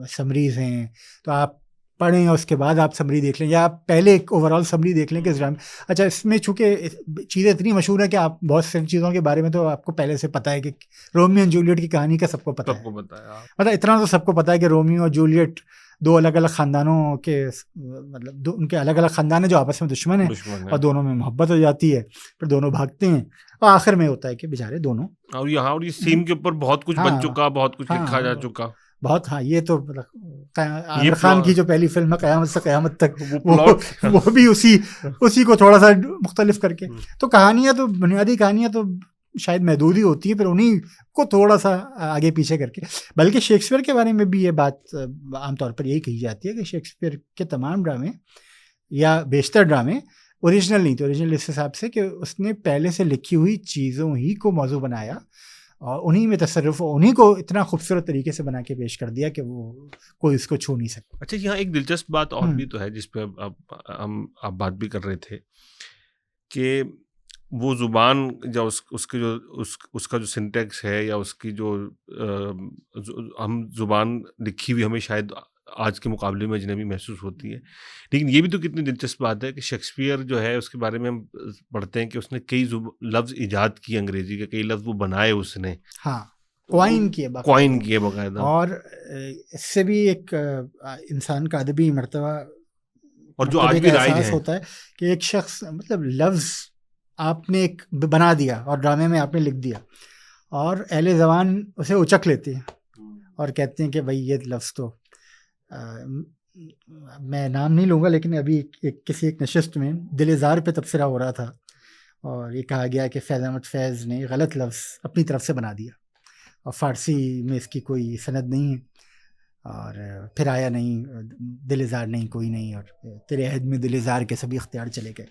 سمریز ہیں, تو آپ پڑھیں اور اس کے بعد آپ سمری دیکھ لیں, یا آپ پہلے ایک اوور آل سمری دیکھ لیں کہ اس ڈرامے. اچھا اس میں چونکہ چیزیں اتنی مشہور ہیں کہ آپ بہت ساری چیزوں کے بارے میں تو آپ کو پہلے سے پتہ ہے کہ رومیو اینڈ جولیٹ کی کہانی کا سب کو پتہ ہے. مطلب اتنا تو سب کو پتہ ہے کہ رومیو اور جولیٹ 2 الگ الگ خاندانوں کے, مطلب ان کے الگ الگ خاندان ہیں جو آپس میں دشمن ہیں, اور دونوں میں محبت ہو جاتی ہے, پھر دونوں بھاگتے ہیں, اور آخر میں ہوتا ہے کہ بیچارے دونوں. اور یہاں اور اس تھیم کے اوپر بہت کچھ بن چکا, بہت کچھ لکھا جا چکا. بہت یہ تو عامر خان کی جو پہلی فلم ہے قیامت سے قیامت تک, وہ بھی اسی کو تھوڑا سا مختلف کر کے. تو کہانیاں تو بنیادی کہانیاں تو شاید محدود ہی ہوتی ہیں, پھر انہیں کو تھوڑا سا آگے پیچھے کر کے. بلکہ شیکسپیئر کے بارے میں بھی یہ بات عام طور پر یہی کہی جاتی ہے کہ شیکسپیئر کے تمام ڈرامے یا بیشتر ڈرامے اوریجنل نہیں تھے. اوریجنل اس حساب سے کہ اس نے پہلے سے لکھی ہوئی چیزوں ہی کو موضوع بنایا اور انہی میں تصرف, انہی کو اتنا خوبصورت طریقے سے بنا کے پیش کر دیا کہ وہ کوئی اس کو چھو نہیں سکتا. اچھا یہاں ایک دلچسپ بات اور بھی تو ہے جس پہ آپ بات بھی کر رہے تھے کہ وہ زبان یا اس کا جو سنٹیکس ہے, یا اس کی جو ہم زبان لکھی ہوئی ہمیں شاید آج کے مقابلے میں اجنبی محسوس ہوتی ہے. لیکن یہ بھی تو کتنی دلچسپ بات ہے کہ شیکسپیئر جو ہے اس کے بارے میں ہم پڑھتے ہیں کہ اس نے کئی لفظ ایجاد کیے, انگریزی کے کئی لفظ وہ بنائے اس نے, کوائن کیے باقاعدہ. اور اس سے بھی ایک انسان کا ادبی مرتبہ اور جو آج بھی رائج ہے ہوتا ہے کہ ایک شخص مطلب لفظ آپ نے ایک بنا دیا اور ڈرامے میں آپ نے لکھ دیا, اور اہل زبان اسے اچک لیتے ہیں اور کہتے ہیں کہ بھائی یہ لفظ تو میں نام نہیں لوں گا, لیکن ابھی کسی ایک نشست میں دل زار پہ تبصرہ ہو رہا تھا اور یہ کہا گیا کہ فیض احمد فیض نے غلط لفظ اپنی طرف سے بنا دیا اور فارسی میں اس کی کوئی سند نہیں ہے, اور پھر آیا نہیں دل زار نہیں کوئی نہیں, اور تیرے عہد میں دل زار کے سبھی اختیار چلے گئے.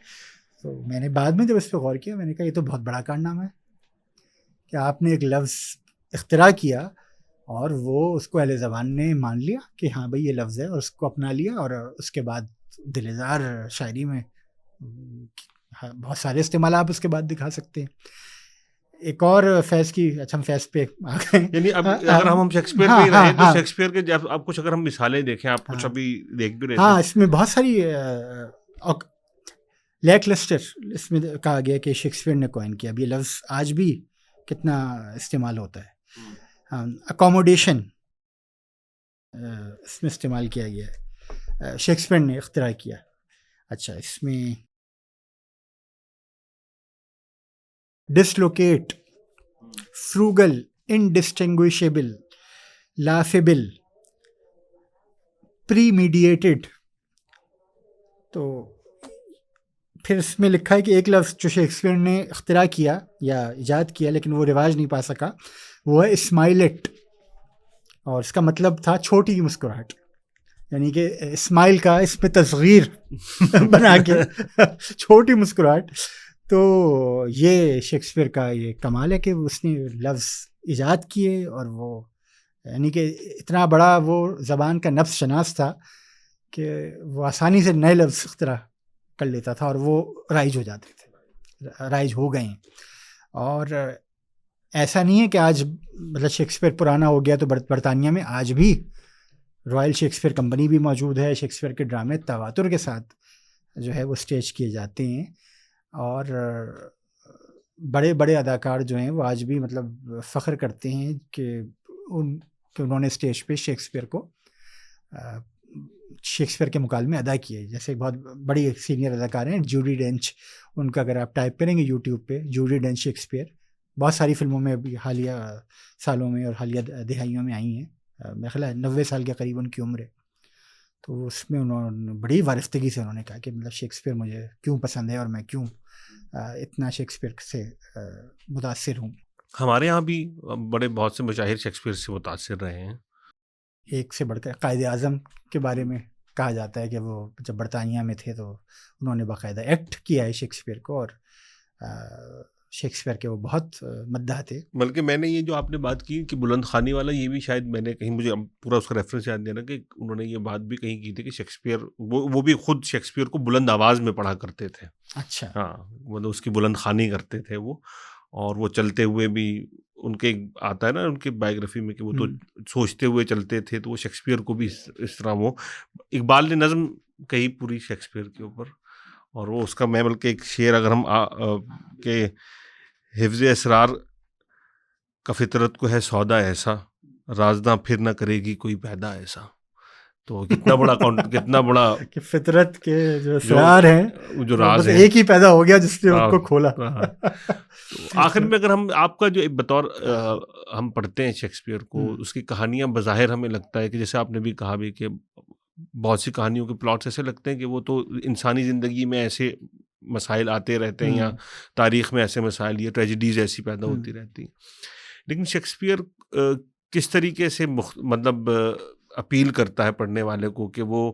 تو میں نے بعد میں جب اس پہ غور کیا میں نے کہا یہ تو بہت بڑا کارنامہ ہے, کہ آپ نے ایک لفظ اختراع کیا اور وہ اس کو اہل زبان نے مان لیا کہ ہاں بھائی یہ لفظ ہے اور اس کو اپنا لیا, اور اس کے بعد دلزار شاعری میں بہت سارے استعمال آپ اس کے بعد دکھا سکتے ہیں. ایک اور فیض کی, اچھا ہم فیض پہ آ گئے, یعنی اب اگر ہم شیکسپیئر پہ ہی رہیں تو شیکسپیئر کے جب اب کچھ اگر ہم مثالیں دیکھیں, آپ کچھ ابھی دیکھ بھی رہے تھے. ہاں, اس میں بہت ساری لیک لسٹر اس میں کہا گیا کہ شیکسپیئر نے کوائن کیا. اب یہ لفظ آج بھی کتنا استعمال ہوتا ہے. اکوموڈیشن اس میں استعمال کیا گیا ہے, شیکسپیئر نے اختراع کیا. اچھا, اس میں ڈسلوکیٹ, فروگل, انڈسٹنگوشیبل, لافیبل, پری میڈیٹڈ. تو پھر اس میں لکھا ہے کہ ایک لفظ جو شیکسپیئر نے اختراع کیا یا ایجاد کیا لیکن وہ رواج نہیں پا سکا, وہ ہے اسمائلٹ, اور اس کا مطلب تھا چھوٹی مسکراہٹ. یعنی کہ اسمائل کا اس میں تصغیر بنا کے چھوٹی مسکراہٹ. تو یہ شیکسپیئر کا یہ کمال ہے کہ اس نے لفظ ایجاد کیے, اور وہ یعنی کہ اتنا بڑا وہ زبان کا نفس شناس تھا کہ وہ آسانی سے نئے لفظ اختراع کر لیتا تھا اور وہ رائج ہو جاتے تھے, رائج ہو گئے ہیں. اور ایسا نہیں ہے کہ آج مطلب شیکسپیئر پرانا ہو گیا تو برطانیہ میں آج بھی رائل شیکسپیئر کمپنی بھی موجود ہے. شیکسپیئر کے ڈرامے تواتر کے ساتھ جو ہے وہ سٹیج کیے جاتے ہیں, اور بڑے بڑے اداکار جو ہیں وہ آج بھی مطلب فخر کرتے ہیں کہ انہوں نے اسٹیج پہ شیکسپیئر کو شیکسپیئر کے مکالمے ادا کیے. جیسے بہت بڑی سینئر اداکار ہیں جوڈی ڈینچ, ان کا اگر آپ ٹائپ کریں گے یوٹیوب پہ جوڈی ڈینچ شیکسپیئر, بہت ساری فلموں میں ابھی حالیہ سالوں میں اور حالیہ دہائیوں میں آئی ہیں. میرا خیال ہے 90 سال کے قریب ان کی عمر ہے. تو اس میں انہوں نے بڑی وارفتگی سے انہوں نے کہا کہ مطلب شیکسپیئر مجھے کیوں پسند ہے اور میں کیوں اتنا شیکسپیئر سے متاثر ہوں. ہمارے یہاں بھی بہت سے مشاہیر شیکسپیئر سے متاثر رہے ہیں. ایک سے بڑھ کر قائد اعظم کے بارے میں کہا جاتا ہے کہ وہ جب برطانیہ میں تھے تو انہوں نے باقاعدہ ایکٹ کیا ہے شیکسپیئر کو, اور شیکسپیئر کے وہ بہت مداح تھے. بلکہ میں نے یہ جو آپ نے بات کی کہ بلند خوانی والا, یہ بھی شاید میں نے کہیں, مجھے پورا اس کا ریفرنس یاد نہیں رہا, کہ انہوں نے یہ بات بھی کہیں کی تھی کہ شیکسپیئر وہ بھی خود شیکسپیئر کو بلند آواز میں پڑھا کرتے تھے. اچھا, ہاں, مطلب اس کی بلند خوانی کرتے تھے وہ, اور وہ چلتے ہوئے بھی ان کے آتا ہے نا ان کے بایوگرافی میں کہ وہ تو سوچتے ہوئے چلتے تھے, تو وہ شیکسپیئر کو بھی اس طرح, وہ اقبال نے نظم کہی پوری شیکسپیئر کے اوپر, اور وہ اس کا میں بلکہ ایک شعر اگر ہم کہ حفظ اسرار کا فطرت کو ہے سودا ایسا, رازداں پھر نہ کرے گی کوئی پیدا ایسا. تو کتنا بڑا کہ فطرت کے جو اسرار ہیں جو راز ہے, ایک ہی پیدا ہو گیا جس نے ان کو کھولا. آخر میں اگر ہم آپ کا جو بطور ہم پڑھتے ہیں شیکسپیئر کو, اس کی کہانیاں بظاہر ہمیں لگتا ہے کہ جیسے آپ نے بھی کہا بھی کہ بہت سی کہانیوں کے پلاٹس ایسے لگتے ہیں کہ وہ تو انسانی زندگی میں ایسے مسائل آتے رہتے ہیں, یا تاریخ میں ایسے مسائل یا ٹریجڈیز ایسی پیدا ہوتی رہتی ہیں. لیکن شیکسپیئر کس طریقے سے مطلب اپیل کرتا ہے پڑھنے والے کو, کہ وہ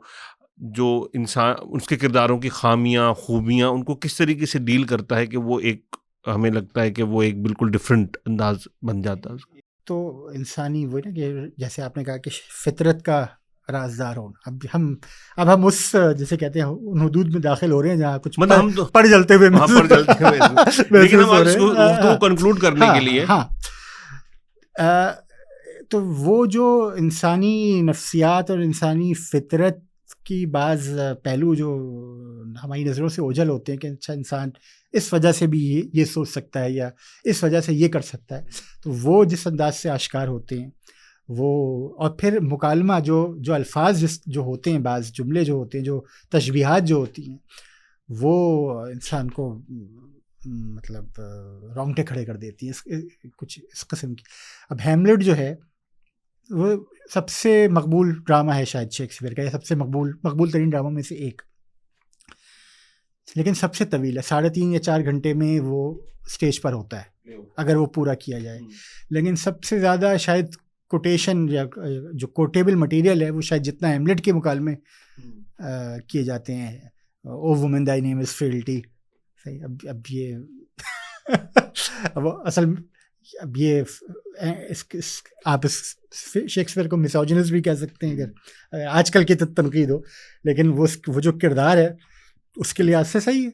جو انسان اس کے کرداروں کی خامیاں خوبیاں ان کو کس طریقے سے ڈیل کرتا ہے, کہ وہ ایک ہمیں لگتا ہے کہ وہ ایک بالکل ڈفرینٹ انداز بن جاتا ہے. تو انسانی وہ نا کہ جیسے آپ نے کہا کہ فطرت کا رازدار ہونا, اب ہم اس جیسے کہتے ہیں ان حدود میں داخل ہو رہے ہیں جہاں کچھ مطلب ہم پڑ جلتے ہوئے لیکن ہم اس کو کنکلوڈ کرنے کے لیے تو وہ جو انسانی نفسیات اور انسانی فطرت کی بعض پہلو جو ہماری نظروں سے اوجھل ہوتے ہیں کہ اچھا انسان اس وجہ سے بھی یہ سوچ سکتا ہے یا اس وجہ سے یہ کر سکتا ہے, تو وہ جس انداز سے آشکار ہوتے ہیں وہ, اور پھر مکالمہ جو الفاظ جو ہوتے ہیں, بعض جملے جو ہوتے ہیں, جو تشبیہات جو ہوتی ہیں, وہ انسان کو مطلب رونگٹے کھڑے کر دیتی ہیں کچھ اس قسم کی. اب ہیملیٹ جو ہے وہ سب سے مقبول ڈرامہ ہے شاید شیکسپیئر کا, یا سب سے مقبول ترین ڈراموں میں سے ایک, لیکن سب سے طویل ہے, 3.5 یا 4 گھنٹے میں وہ اسٹیج پر ہوتا ہے اگر وہ پورا کیا جائے. لیکن سب سے زیادہ شاید کوٹیشن یا جو کوٹیبل مٹیریل ہے وہ شاید جتنا ہیملیٹ کے مکالمے کیے جاتے ہیں, او وومن دائی نیم از فیلٹی. صحیح, اب یہ اب اصل اب یہ آپ شیکسپیئر کو مسوجنسٹ بھی کہہ سکتے ہیں اگر آج کل کی تنقید ہو، لیکن وہ جو کردار ہے اس کے لحاظ سے صحیح ہے.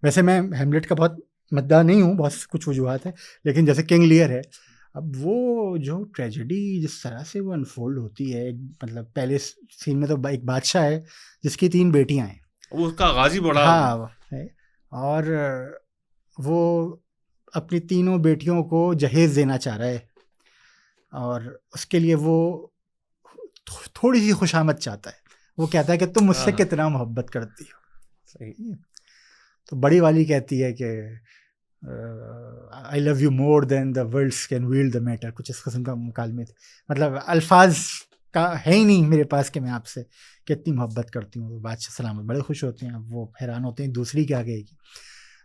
ویسے میں ہیملیٹ کا بہت مداح نہیں ہوں، بہت کچھ وجوہات ہیں، لیکن جیسے کنگ لیئر ہے، اب وہ جو ٹریجڈی جس طرح سے وہ انفولڈ ہوتی ہے، مطلب پہلے سین میں تو ایک بادشاہ ہے جس کی 3 بیٹیاں ہیں، اس کا آغاز ہی بڑا ہاں ہے، اور وہ اپنی 3 بیٹیوں کو جہیز دینا چاہ رہا ہے، اور اس کے لیے وہ تھوڑی سی خوشامد چاہتا ہے. وہ کہتا ہے کہ تم مجھ سے کتنا محبت کرتی ہو. صحیح. تو بڑی والی کہتی ہے کہ I love you more than the worlds can wield the matter, کچھ اس قسم کا مکالمے تھے. مطلب الفاظ کا ہے ہی نہیں میرے پاس کہ میں آپ سے کتنی محبت کرتی ہوں. بادشاہ سلامت بڑے خوش ہوتے ہیں، وہ حیران ہوتے ہیں دوسری کیا کہے گی.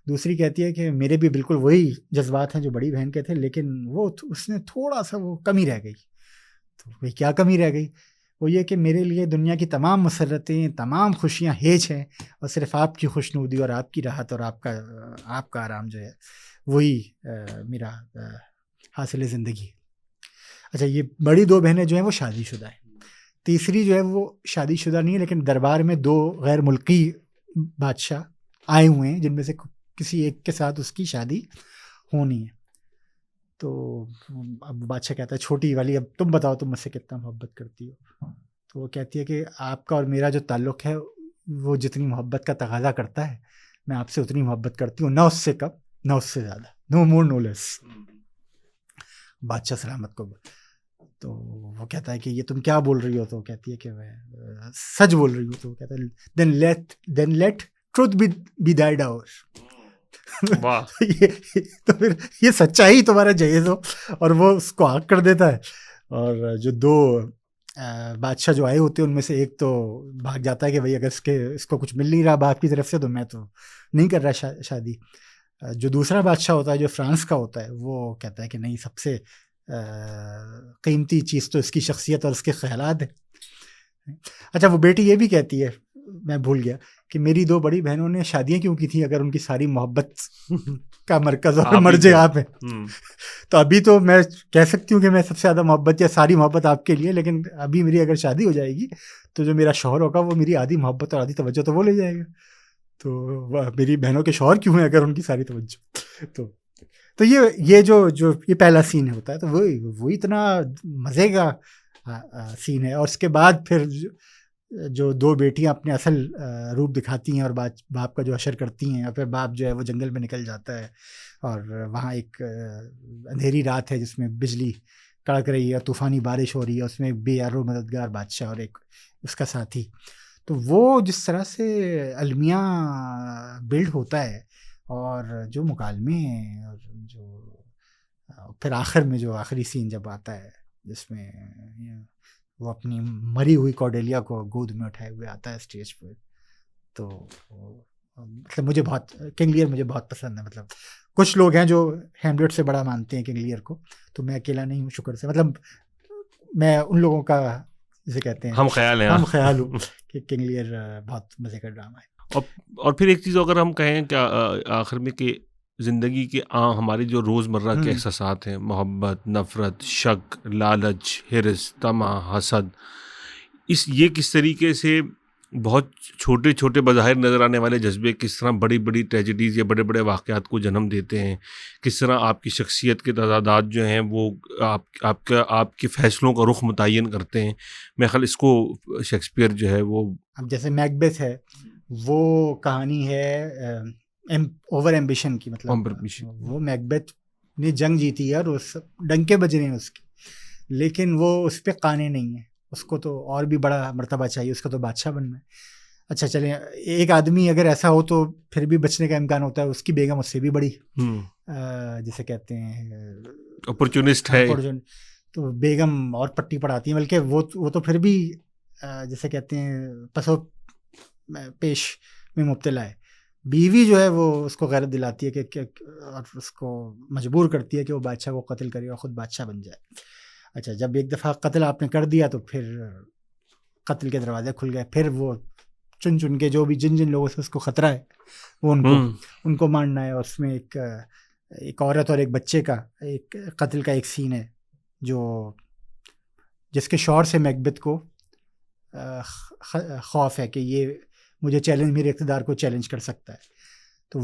دوسری کہتی ہے کہ میرے بھی بالکل وہی جذبات ہیں جو بڑی بہن کے تھے، لیکن وہ اس نے تھوڑا سا وہ کمی رہ گئی. تو بھائی کیا کمی رہ گئی؟ وہ یہ کہ میرے لیے دنیا کی تمام مسرتیں، تمام خوشیاں ہیج ہیں، اور صرف آپ کی خوشنودی اور آپ کی راحت اور آپ کا آرام جو ہے وہی میرا حاصل زندگی ہے. اچھا، یہ بڑی 2 بہنیں جو ہیں وہ شادی شدہ ہیں. تیسری جو ہے وہ شادی شدہ نہیں ہے، لیکن دربار میں 2 غیر ملکی بادشاہ آئے ہوئے ہیں جن میں سے کسی ایک کے ساتھ اس کی شادی ہونی ہے. تو اب بادشاہ کہتا ہے چھوٹی والی، اب تم بتاؤ تم مجھ سے کتنا محبت کرتی ہو. تو وہ کہتی ہے کہ آپ کا اور میرا جو تعلق ہے وہ جتنی محبت کا تقاضا کرتا ہے میں آپ سے اتنی محبت کرتی ہوں، نہ اس سے کم نہ اس سے زیادہ، نو مور نو لیس. بادشاہ سلامت کو. تو وہ کہتا ہے کہ یہ تم کیا بول رہی ہو؟ تو وہ کہتی ہے کہ میں سچ بول رہی ہوں. تو وہ کہتا ہے then let truth be thy dower. تو پھر یہ سچائی تمہارا جہیز ہو. اور وہ اس کو آگ کر دیتا ہے. اور جو 2 بادشاہ جو آئے ہوتے ہیں ان میں سے ایک تو بھاگ جاتا ہے کہ بھائی اگر اس کو کچھ مل نہیں رہا باپ کی طرف سے تو میں تو نہیں کر رہا شادی. جو دوسرا بادشاہ ہوتا ہے جو فرانس کا ہوتا ہے وہ کہتا ہے کہ نہیں، سب سے قیمتی چیز تو اس کی شخصیت اور اس کے خیالات ہیں. اچھا، وہ بیٹی یہ بھی کہتی ہے، میں بھول گیا، کہ میری 2 بڑی بہنوں نے شادیاں کیوں کی تھیں اگر ان کی ساری محبت کا مرکز اور مرجع آپ ہیں. تو ابھی تو میں کہہ سکتی ہوں کہ میں سب سے زیادہ محبت یا ساری محبت آپ کے لیے، لیکن ابھی میری اگر شادی ہو جائے گی تو جو میرا شوہر ہوگا وہ میری آدھی محبت اور آدھی توجہ تو وہ لے جائے گا. تو میری بہنوں کے شوہر کیوں ہیں اگر ان کی ساری توجہ. تو یہ جو یہ پہلا سین ہوتا ہے تو وہ اتنا مزے کا سین ہے. اور اس کے بعد پھر جو 2 بیٹیاں اپنے اصل روپ دکھاتی ہیں اور باپ کا جو اشر کرتی ہیں، اور پھر باپ جو ہے وہ جنگل میں نکل جاتا ہے اور وہاں ایک اندھیری رات ہے جس میں بجلی کڑک رہی ہے، طوفانی بارش ہو رہی ہے، اس میں بے یارو مددگار بادشاہ اور ایک اس کا ساتھی. تو وہ جس طرح سے المیہ بلڈ ہوتا ہے، اور جو مکالمے ہیں، اور جو پھر آخر میں جو آخری سین جب آتا ہے جس میں وہ اپنی مری ہوئی کارڈیلیا کو گود میں اٹھائے ہوئے آتا ہے اسٹیج پہ، تو مطلب مجھے بہت کنگ لیئر مجھے بہت پسند ہے. مطلب کچھ لوگ ہیں جو ہیملیٹ سے بڑا مانتے ہیں کنگ لیئر کو، تو میں اکیلا نہیں ہوں شکر سے. مطلب میں ان لوگوں کا جسے کہتے ہیں ہم خیال ہوں کہ کنگ لیئر بہت مزے کا ڈرامہ ہے. اور پھر ایک چیز اگر ہم کہیں کہ آخر میں کہ زندگی کے ہمارے جو روزمرہ کے احساسات ہیں، محبت، نفرت، شک، لالچ، حرص، طمع، حسد، یہ کس طریقے سے بہت چھوٹے چھوٹے بظاہر نظر آنے والے جذبے کس طرح بڑی بڑی ٹریجڈیز یا بڑے بڑے واقعات کو جنم دیتے ہیں، کس طرح آپ کی شخصیت کے تضادات جو ہیں وہ آپ کے فیصلوں کا رخ متعین کرتے ہیں. میں خیال اس کو شیکسپیئر جو ہے وہ، اب جیسے میکبیتھ ہے، وہ کہانی ہے اوور ایمبیشن کی. مطلب وہ میکبیتھ نے جنگ جیتی ہے اور اس ڈنکے بج رہے ہیں اس کی، لیکن وہ اس پہ قانے نہیں ہے، اس کو تو اور بھی بڑا مرتبہ چاہیے، اس کا تو بادشاہ بننا ہے. اچھا چلیں، ایک آدمی اگر ایسا ہو تو پھر بھی بچنے کا امکان ہوتا ہے. اس کی بیگم اس سے بھی بڑی جسے کہتے ہیں اپورچونسٹ ہے، تو بیگم اور پٹی پڑھاتی ہیں، بلکہ وہ تو پھر بھی جسے کہتے ہیں پسو پیش میں مبتلا ہے. بیوی جو ہے وہ اس کو غیرت دلاتی ہے کہ اور اس کو مجبور کرتی ہے کہ وہ بادشاہ کو قتل کرے اور خود بادشاہ بن جائے. اچھا، جب ایک دفعہ قتل آپ نے کر دیا تو پھر قتل کے دروازے کھل گئے. پھر وہ چن کے جو بھی جن لوگوں سے اس کو خطرہ ہے وہ ان کو مارنا ہے. اور اس میں ایک ایک عورت اور ایک بچے کا ایک قتل کا ایک سین ہے جس کے شوہر سے میکبتھ کو خوف ہے کہ یہ مجھے چیلنج، میرے اقتدار کو چیلنج کر سکتا ہے. تو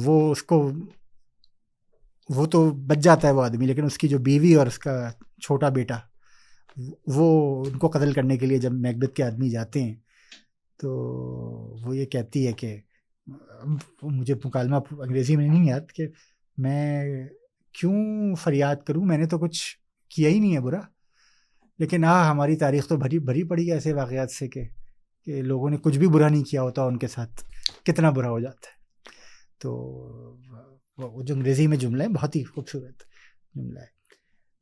وہ تو بچ جاتا ہے وہ آدمی، لیکن اس کی جو بیوی اور اس کا چھوٹا بیٹا وہ ان کو قتل کرنے کے لیے جب میکبتھ کے آدمی جاتے ہیں تو وہ یہ کہتی ہے کہ مجھے مکالمہ انگریزی میں نہیں یاد کہ میں کیوں فریاد کروں، میں نے تو کچھ کیا ہی نہیں ہے برا، لیکن ہماری تاریخ تو بھری پڑی ہے ایسے واقعات سے کہ لوگوں نے کچھ بھی برا نہیں کیا ہوتا ان کے ساتھ کتنا برا ہو جاتا ہے. تو وہ جو انگریزی میں جملہ ہے بہت ہی خوبصورت جملہ ہے.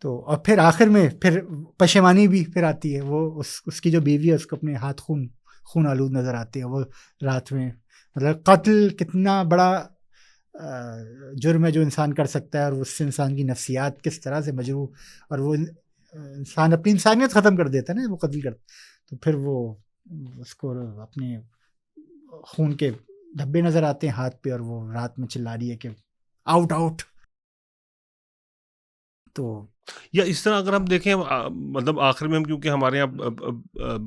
تو اور پھر آخر میں پھر پشیمانی بھی پھر آتی ہے، وہ اس کی جو بیوی ہے اس کو اپنے ہاتھ خون آلود نظر آتے ہیں. وہ رات میں مطلب قتل کتنا بڑا جرم ہے جو انسان کر سکتا ہے، اور اس سے انسان کی نفسیات کس طرح سے مجروح، اور وہ انسان اپنی انسانیت ختم کر دیتا ہے نا وہ قتل کرتا. تو پھر وہ اس کو اپنے خون کے دھبے نظر آتے ہیں ہاتھ پہ، اور وہ رات میں چلا رہی ہے کہ آؤٹ آؤٹ. تو یا اس طرح اگر ہم دیکھیں مطلب آخر میں ہم، کیونکہ ہمارے یہاں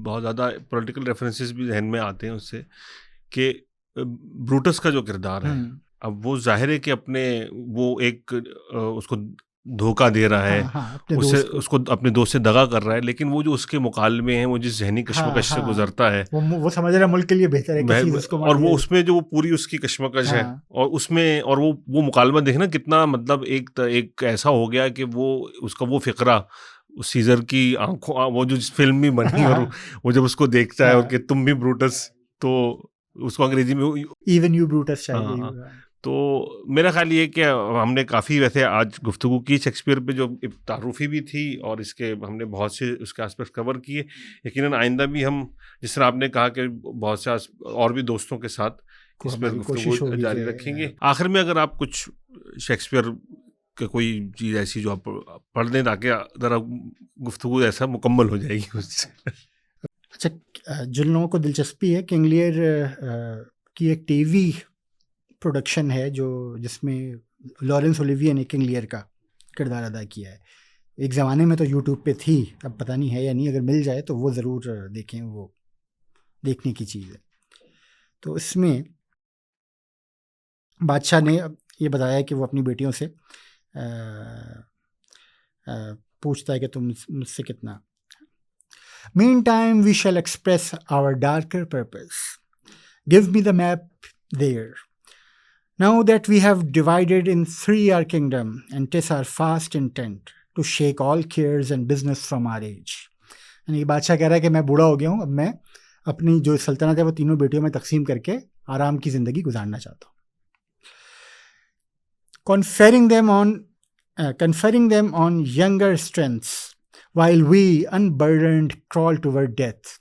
بہت زیادہ پولیٹیکل ریفرنسز بھی ذہن میں آتے ہیں اس سے، کہ بروٹس کا جو کردار ہے، اب وہ ظاہر ہے کہ اپنے وہ ایک اس کو دھوکہ دے رہا ہے، اس کو اپنے دوست سے دغا کر رہا ہے، لیکن وہ جو اس کے مکالمے ہیں، وہ جس ذہنی کشمکش سے گزرتا ہے، وہ سمجھ رہا ہے ملک کے لیے بہتر ہے، اور وہ اس میں جو پوری اس کی کشمکش ہے، اور اس میں اور وہ مکالمہ دیکھنا کتنا مطلب ایک ایسا ہو گیا کہ وہ اس کا وہ فقرہ سیزر کی آنکھوں، وہ جو فلم بھی بنی، اور وہ جب اس کو دیکھتا ہے اور کہ تم بھی بروٹس، تو اس کو انگریزی میں ایون یو بروٹس چاہیے. تو میرا خیال یہ کہ ہم نے کافی ویسے آج گفتگو کی شیکسپیئر پہ، جو تعارفی بھی تھی، اور اس کے ہم نے بہت سے اس کے آسپیکٹس کور کیے. یقیناً آئندہ بھی ہم، جس طرح آپ نے کہا کہ بہت سے اور بھی دوستوں کے ساتھ اس پر گفتگو جاری رکھیں گے. آخر میں اگر آپ کچھ شیکسپیئر کہ کوئی چیز ایسی جو آپ پڑھ دیں تاکہ ذرا گفتگو ایسا مکمل ہو جائے گی اس سے. اچھا، جن لوگوں کو دلچسپی ہے، کنگ لیئر کی ایک ٹی وی پروڈکشن ہے جس میں لارنس اولیویے نے کنگ لیئر کا کردار ادا کیا ہے. ایک زمانے میں تو یوٹیوب پہ تھی، اب پتہ نہیں ہے یا نہیں، اگر مل جائے تو وہ ضرور دیکھیں، وہ دیکھنے کی چیز ہے. تو اس میں بادشاہ نے یہ بتایا کہ وہ اپنی بیٹیوں سے پوچھتا ہے کہ تم مجھ سے کتنا. Meantime we shall express our darker purpose, give me the map there. Now that we have divided in 3 our kingdom, and 'tis our fast intent to shake all cares and business from our age. یعنی بادشاہ کہہ رہا ہے کہ میں بوڑھا ہو گیا ہوں، اب میں اپنی جو سلطنت ہے وہ تینوں بیٹیوں میں تقسیم کر کے آرام کی زندگی گزارنا چاہتا ہوں. Conferring them on younger strengths, while we unburdened crawl toward death.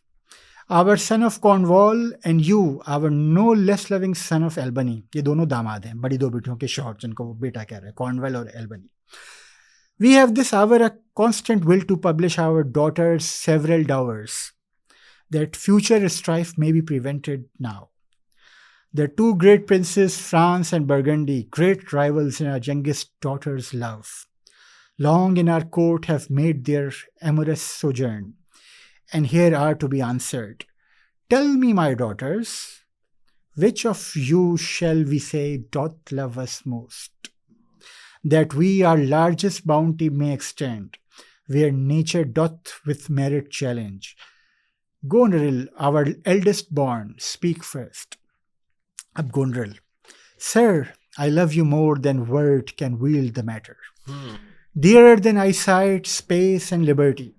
Our son of Cornwall and you, our no less loving son of Albany. یہ دونوں داماد ہیں، بڑی دو بیٹیوں کے شوہر، جن کو وہ بیٹا کہہ رہے ہیں، کارنویل اور ایلبنی. We have this hour a constant will to publish our daughter's several dowers, that future strife may be prevented now. The 2 great princes, France and Burgundy, great rivals in our youngest daughter's love, long in our court have made their amorous sojourn, and here are to be answered. Tell me, my daughters, which of you shall we say doth love us most, that we our largest bounty may extend, where nature doth with merit challenge. Goneril, our eldest born, speak first. Ab Goneril, sir, I love you more than word can wield the matter. Dearer than eyesight, space and liberty,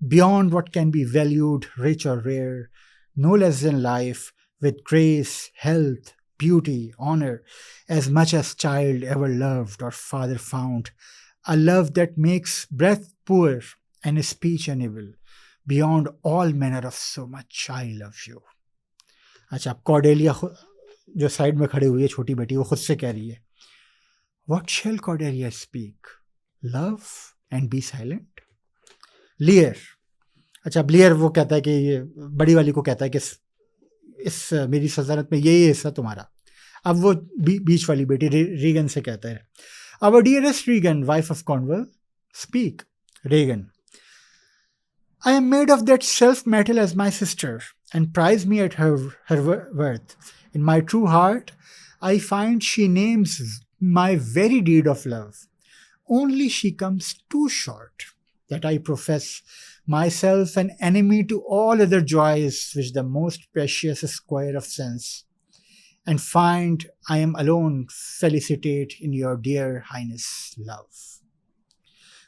beyond what can be valued, rich or rare, no less than life, with grace, health, beauty, honor, as much as child ever loved or father found, a love that makes breath poor and speech unable, beyond all manner of so much I love you. اچھا، اب کارڈیلیا جو side میں کھڑی ہوئی ہے چھوٹی بیٹی، وہ خود سے کہہ رہی ہے، What shall Cordelia speak? Love and be silent? Layer, اچھا اب لیئر وہ کہتا ہے کہ یہ بڑی والی کو کہتا ہے کہ اس میری سلطنت میں یہی حصہ تمہارا. اب وہ بیچ والی بیٹی ریگن سے کہتا ہے، Our dearest Regan, wife of Cornwall, speak. Regan, I am made of that self-metal as my sister, and prize me at her worth. In my true heart, I find she names my very deed of love. Only she comes too short, that I profess myself an enemy to all other joys which the most precious square of sense, and find I am alone felicitate in your dear highness love.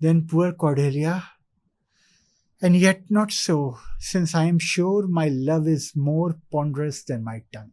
then poor Cordelia, and yet not so, since I am sure my love is more ponderous than my tongue.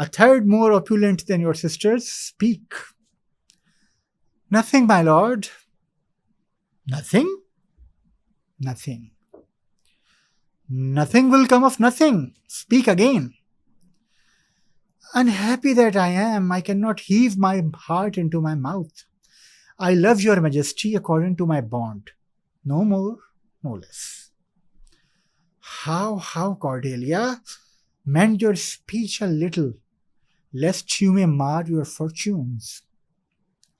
a third more opulent than your sisters, speak. Nothing, my lord. Nothing? Nothing. Nothing will come of nothing. Speak again. Unhappy that I am, I cannot heave my heart into my mouth. I love your majesty according to my bond. No more, no less. How, Cordelia? Mend your speech a little, lest you may mar your fortunes.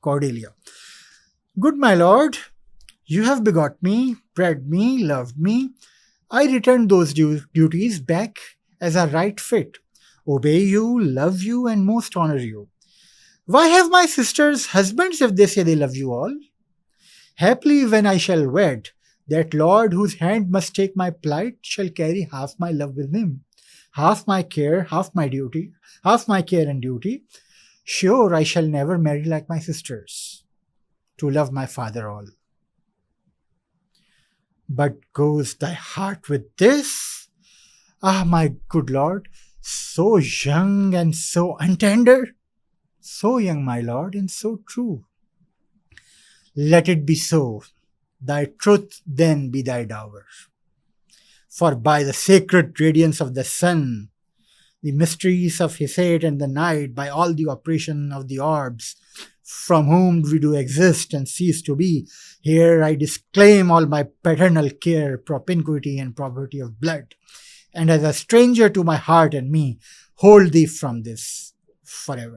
Cordelia. Good my lord, you have begot me, bred me, loved me. I return those duties back as a right fit. Obey you, love you, and most honor you. Why have my sisters husbands if they say they love you all? Haply when I shall wed, that lord whose hand must take my plight shall carry half my love with him, half my care, half my duty, half my care and duty. Sure, I shall never marry like my sisters, to love my father all. But goes thy heart with this? Ah, my good lord, so young and so untender, so young, my lord, and so true. Let it be so. Thy truth then be thy dower. For by the sacred radiance of the sun, the mysteries of his hate and the night, by all the operation of the orbs, from whom we do exist and cease to be, here I disclaim all my paternal care, propinquity, and property of blood, and as a stranger to my heart and me, hold thee from this forever.